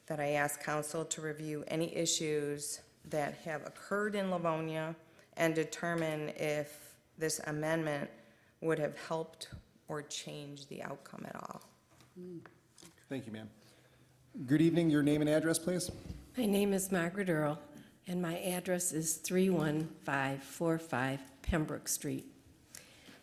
that I ask council to review any issues that have occurred in Livonia and determine if this amendment would have helped or changed the outcome at all. Thank you, ma'am. Good evening. Your name and address, please. My name is Margaret Earl, and my address is 31545 Pembroke Street.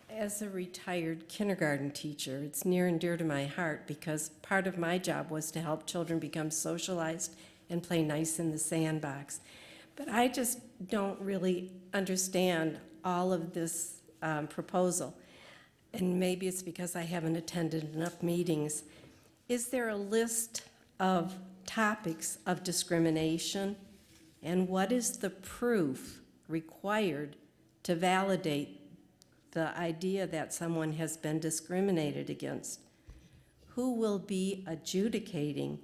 As a retired kindergarten teacher, it's near and dear to my heart because part of my job was to help children become socialized and play nice in the sandbox. But I just don't really understand all of this proposal. And maybe it's because I haven't attended enough meetings. Is there a list of topics of discrimination? And what is the proof required to validate the idea that someone has been discriminated against? Who will be adjudicating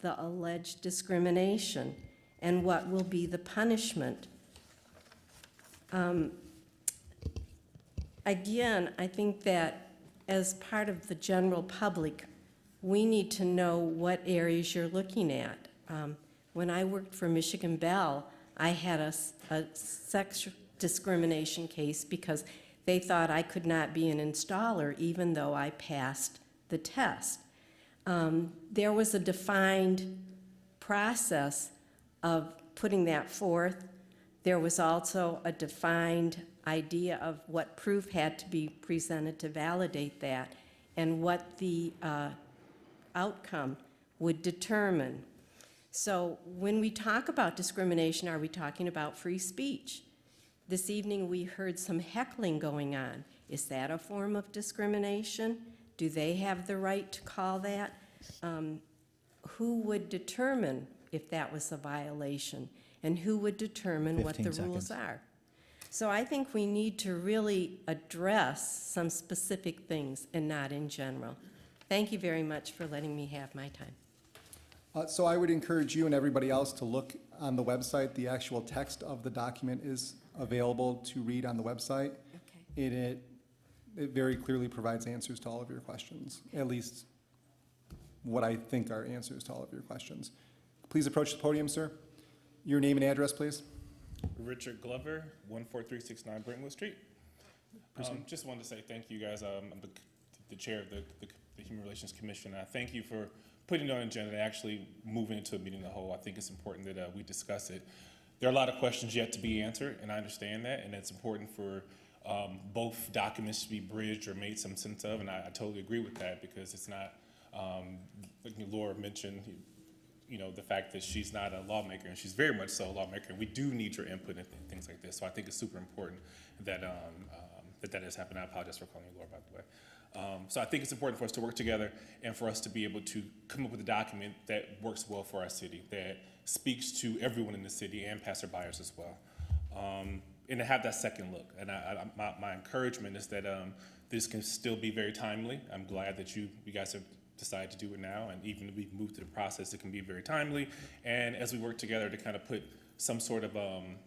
the alleged discrimination? And what will be the punishment? Again, I think that as part of the general public, we need to know what areas you're looking at. When I worked for Michigan Bell, I had a sex discrimination case because they thought I could not be an installer even though I passed the test. There was a defined process of putting that forth. There was also a defined idea of what proof had to be presented to validate that and what the outcome would determine. So when we talk about discrimination, are we talking about free speech? This evening we heard some heckling going on. Is that a form of discrimination? Do they have the right to call that? Who would determine if that was a violation? And who would determine what the 15 rules seconds. are? So I think we need to really address some specific things and not in general. Thank you very much for letting me have my time. So I would encourage you and everybody else to look on the website. The actual text of the document is available to read on the website. Okay. It very clearly provides answers to all of your questions, at least what I think are answers to all of your questions. Please approach the podium, sir. Your name and address, please. Richard Glover, 14369 Brentwood Street. Just wanted to say thank you guys. I'm the chair of the Human Relations Commission. I thank you for putting it on the agenda and actually moving into a meeting of the whole, I think it's important that we discuss it. There are a lot of questions yet to be answered, and I understand that, and it's important for both documents to be bridged or made some sense of, and I totally agree with that, because it's not, like Laura mentioned, you know, the fact that she's not a lawmaker, and she's very much so a lawmaker, and we do need your input in things like this. So I think it's super important that that has happened. I apologize for calling you Laura, by the way. So I think it's important for us to work together and for us to be able to come up with a document that works well for our city, that speaks to everyone in the city and passerbyers as well. And to have that second look. And my encouragement is that this can still be very timely. I'm glad that you guys have decided to do it now, and even if we move to the process, it can be very timely. And as we work together to kind of put some sort of,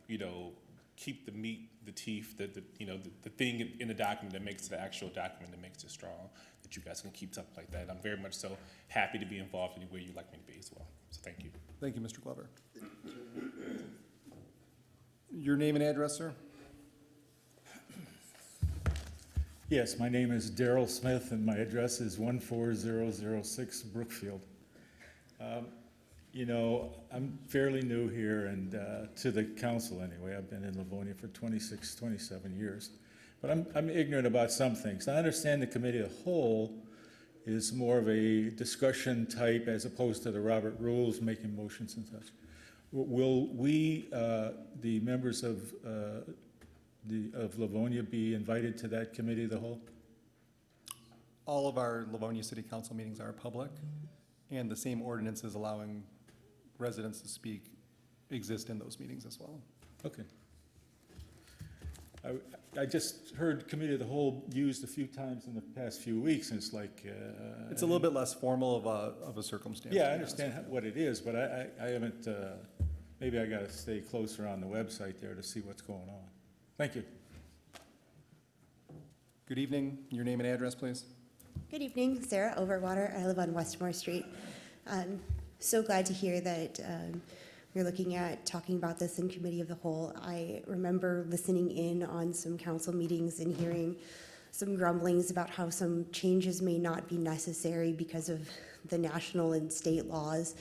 you know, keep the meat, the teeth, the thing in the document that makes the actual document that makes it strong, that you guys can keep something like that. I'm very much so happy to be involved any way you'd like me to be as well. So thank you. Thank you, Mr. Glover. Your name and address, sir? Yes, my name is Darrell Smith, and my address is 14006 Brookfield. You know, I'm fairly new here, and to the council anyway. I've been in Livonia for 26, 27 years. But I'm ignorant about some things. I understand the committee of the whole is more of a discussion type as opposed to the Robert rules, making motions and such. Will we, the members of Livonia, be invited to that committee of the whole? All of our Livonia City Council meetings are public, and the same ordinances allowing residents to speak exist in those meetings as well. Okay. I just heard committee of the whole used a few times in the past few weeks, and it's like... It's a little bit less formal of a circumstance. Yeah, I understand what it is, but I haven't, maybe I gotta stay closer on the website there to see what's going on. Thank you. Good evening. Your name and address, please. Good evening, Sarah Overwater. I live on Westmore Street. So glad to hear that we're looking at talking about this in committee of the whole. I remember listening in on some council meetings and hearing some grumblings about how some changes may not be necessary because of the national and state laws.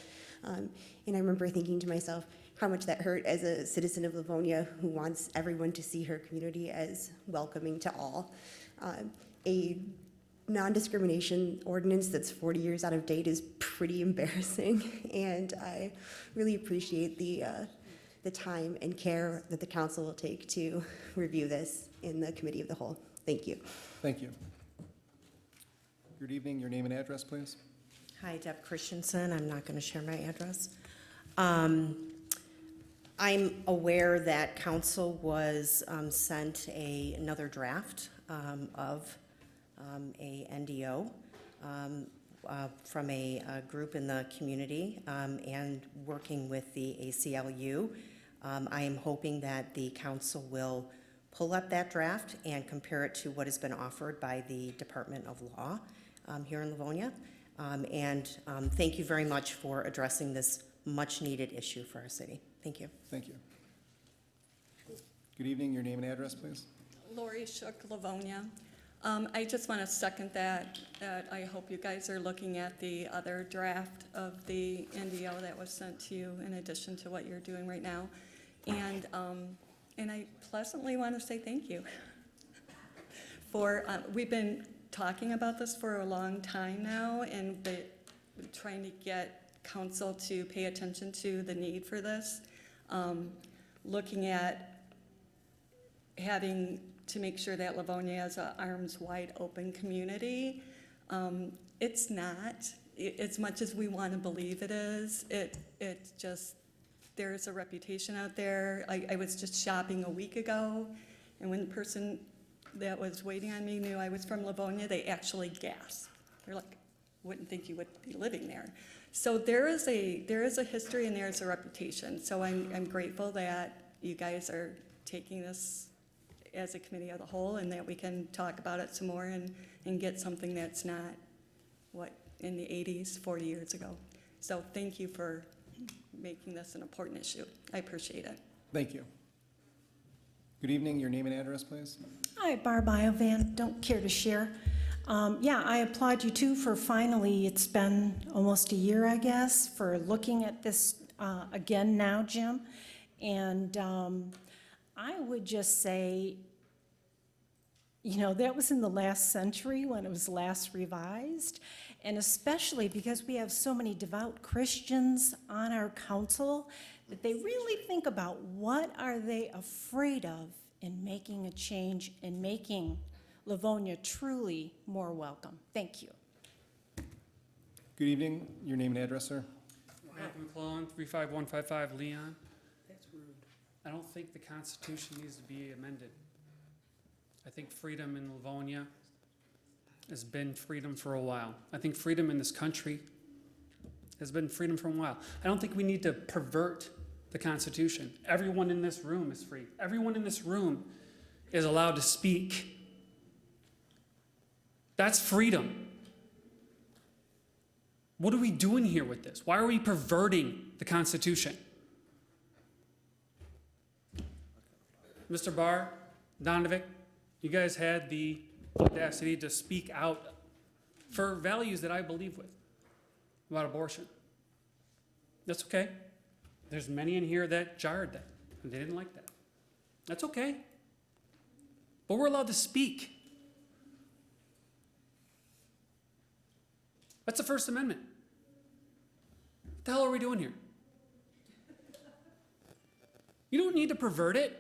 And I remember thinking to myself how much that hurt as a citizen of Livonia who wants everyone to see her community as welcoming to all. A non-discrimination ordinance that's 40 years out of date is pretty embarrassing, and I really appreciate the time and care that the council will take to review this in the committee of the whole. Thank you. Thank you. Good evening. Your name and address, please. Hi, Deb Christensen. I'm not going to share my address. I'm aware that council was sent another draft of a NDO from a group in the community and working with the ACLU. I am hoping that the council will pull up that draft and compare it to what has been offered by the Department of Law here in Livonia. Thank you very much for addressing this much-needed issue for our city. Thank you. Thank you. Good evening. Your name and address, please. Lori Shook, Livonia. I just want to second that I hope you guys are looking at the other draft of the NDO that was sent to you in addition to what you're doing right now. And I pleasantly want to say thank you for, we've been talking about this for a long time now and trying to get council to pay attention to the need for this. Looking at having to make sure that Livonia is an arms wide open community. It's not, as much as we want to believe it is. It's just, there's a reputation out there. I was just shopping a week ago, and when the person that was waiting on me knew I was from Livonia, they actually gasped. They're like, wouldn't think you would be living there. So there is a history and there's a reputation. So I'm grateful that you guys are taking this as a committee of the whole and that we can talk about it some more and get something that's not what in the 80s, 40 years ago. So thank you for making this an important issue. I appreciate it. Thank you. Good evening. Your name and address, please. Hi, Barb Iovan. Don't care to share. Yeah, I applaud you too for finally, it's been almost a year, I guess, for looking at this again now, Jim. And I would just say, you know, that was in the last century when it was last revised. And especially because we have so many devout Christians on our council, that they really think about what are they afraid of in making a change and making Livonia truly more welcome. Thank you. Good evening. Your name and address, sir? Matthew McClellan, 35155 Leon. That's rude. I don't think the Constitution needs to be amended. I think freedom in Livonia has been freedom for a while. I think freedom in this country has been freedom for a while. I don't think we need to pervert the Constitution. Everyone in this room is free. Everyone in this room is allowed to speak. That's freedom. What are we doing here with this? Why are we perverting the Constitution? Mr. Barr, Donovic, you guys had the audacity to speak out for values that I believe with about abortion. That's okay. There's many in here that jarred that, and they didn't like that. That's okay. But we're allowed to speak. That's the First Amendment. What the hell are we doing here? You don't need to pervert it.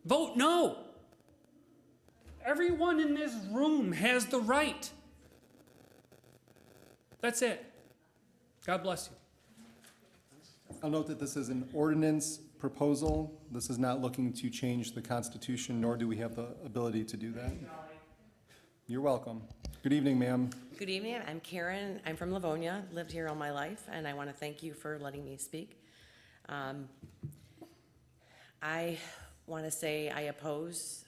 Vote no. Everyone in this room has the right. That's it. God bless you. I'll note that this is an ordinance proposal. This is not looking to change the Constitution, nor do we have the ability to do that. You're welcome. Good evening, ma'am. Good evening. I'm Karen. I'm from Livonia, lived here all my life, and I want to thank you for letting me speak. I want to say I oppose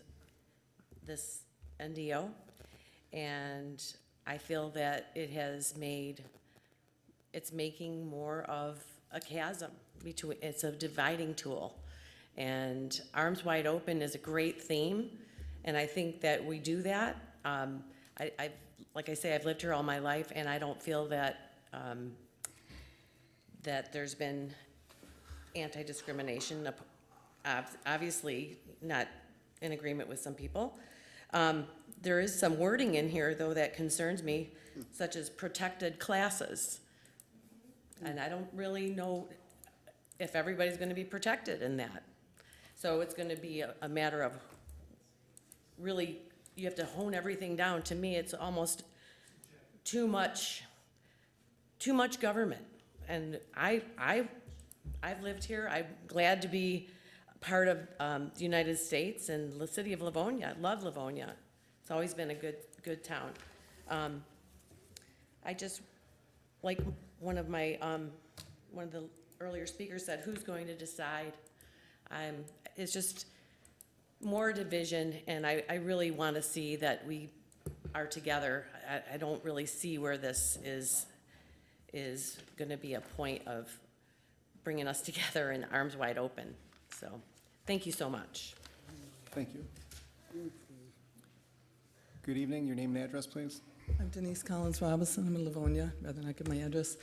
this NDO, and I feel that it's making more of a chasm between, it's a dividing tool. And Arms Wide Open is a great theme, and I think that we do that. Like I say, I've lived here all my life, and I don't feel that that there's been anti-discrimination. Obviously, not in agreement with some people. There is some wording in here, though, that concerns me, such as protected classes. And I don't really know if everybody's going to be protected in that. So it's going to be a matter of really, you have to hone everything down. To me, it's almost too much government. And I've lived here. I'm glad to be part of the United States and the city of Livonia. I love Livonia. It's always been a good town. I just, like one of the earlier speakers said, who's going to decide? It's just more division, and I really want to see that we are together. I don't really see where this is going to be a point of bringing us together and Arms Wide Open. So, thank you so much. Thank you. Good evening. Your name and address, please. I'm Denise Collins Robinson. I'm in Livonia, rather not give my address.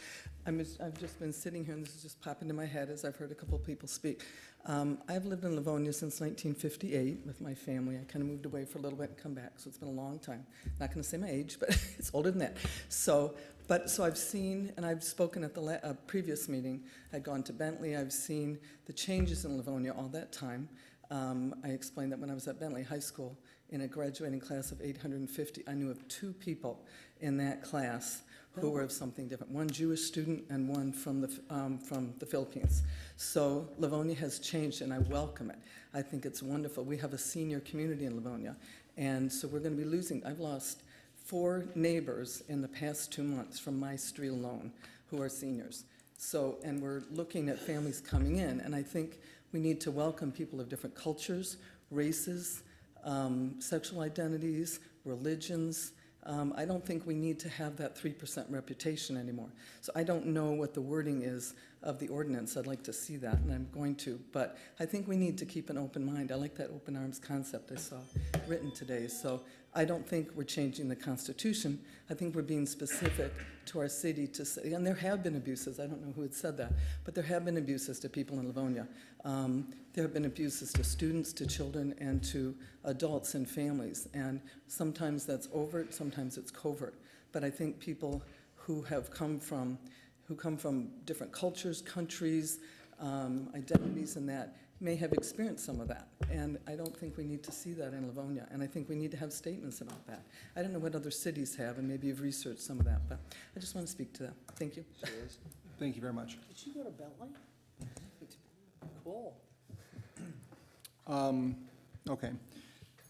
I've just been sitting here, and this is just popping into my head as I've heard a couple of people speak. I've lived in Livonia since 1958 with my family. I kind of moved away for a little bit and come back, so it's been a long time. Not going to say my age, but it's older than that. So I've seen, and I've spoken at the previous meeting. I'd gone to Bentley. I've seen the changes in Livonia all that time. I explained that when I was at Bentley High School, in a graduating class of 850, I knew of 2 people in that class who were of something different, one Jewish student and one from the Philippines. So Livonia has changed, and I welcome it. I think it's wonderful. We have a senior community in Livonia, and so we're going to be losing. I've lost 4 neighbors in the past 2 months from my street alone who are seniors. So, and we're looking at families coming in, and I think we need to welcome people of different cultures, races, sexual identities, religions. I don't think we need to have that 3% reputation anymore. So I don't know what the wording is of the ordinance. I'd like to see that, and I'm going to. But I think we need to keep an open mind. I like that open arms concept I saw written today. So I don't think we're changing the Constitution. I think we're being specific to our city to say, and there have been abuses. I don't know who had said that, but there have been abuses to people in Livonia. There have been abuses to students, to children, and to adults and families. And sometimes that's overt, sometimes it's covert. But I think people who come from different cultures, countries, identities, and that may have experienced some of that. And I don't think we need to see that in Livonia. And I think we need to have statements about that. I don't know what other cities have, and maybe you've researched some of that, but I just want to speak to that. Thank you. Thank you very much. Did she go to Bentley? Cool. Okay.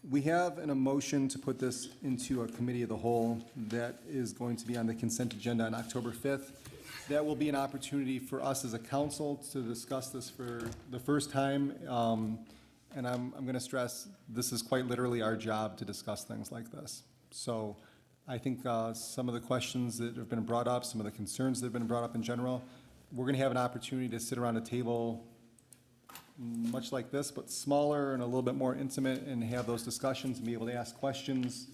We have a motion to put this into a committee of the whole that is going to be on the consent agenda on October 5th. That will be an opportunity for us as a council to discuss this for the first time. And I'm going to stress, this is quite literally our job to discuss things like this. So I think some of the questions that have been brought up, some of the concerns that have been brought up in general, we're going to have an opportunity to sit around a table much like this, but smaller and a little bit more intimate, and have those discussions and be able to ask questions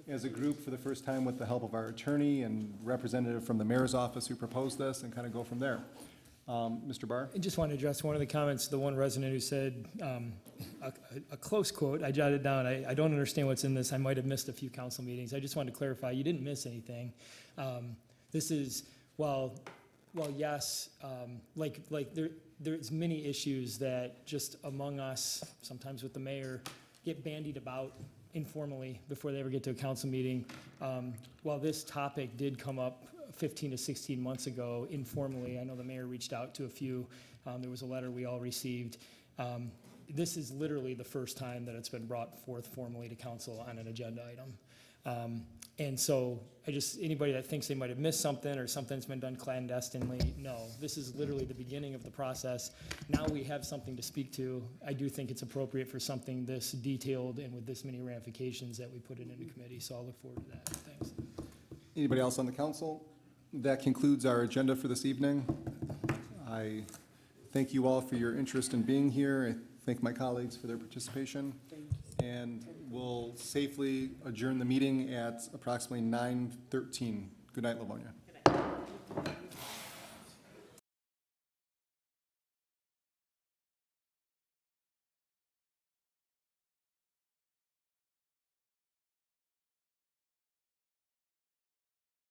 as a group for the first time with the help of our attorney and representative from the mayor's office who proposed this, and kind of go from there. Mr. Barr? I just want to address one of the comments, the one resident who said, a close quote, I jotted down, I don't understand what's in this, I might have missed a few council meetings. I just wanted to clarify, you didn't miss anything. This is, well, yes, there's many issues that just among us, sometimes with the mayor, get bandied about informally before they ever get to a council meeting. While this topic did come up 15 to 16 months ago informally, I know the mayor reached out to a few. There was a letter we all received. This is literally the first time that it's been brought forth formally to council on an agenda item. And so anybody that thinks they might have missed something or something's been done clandestinely, no, this is literally the beginning of the process. Now we have something to speak to. I do think it's appropriate for something this detailed and with this many ramifications that we put it into committee, so I'll look forward to that. Thanks. Anybody else on the council? That concludes our agenda for this evening. I thank you all for your interest in being here. I thank my colleagues for their participation. And we'll safely adjourn the meeting at approximately 9:13. Good night, Livonia.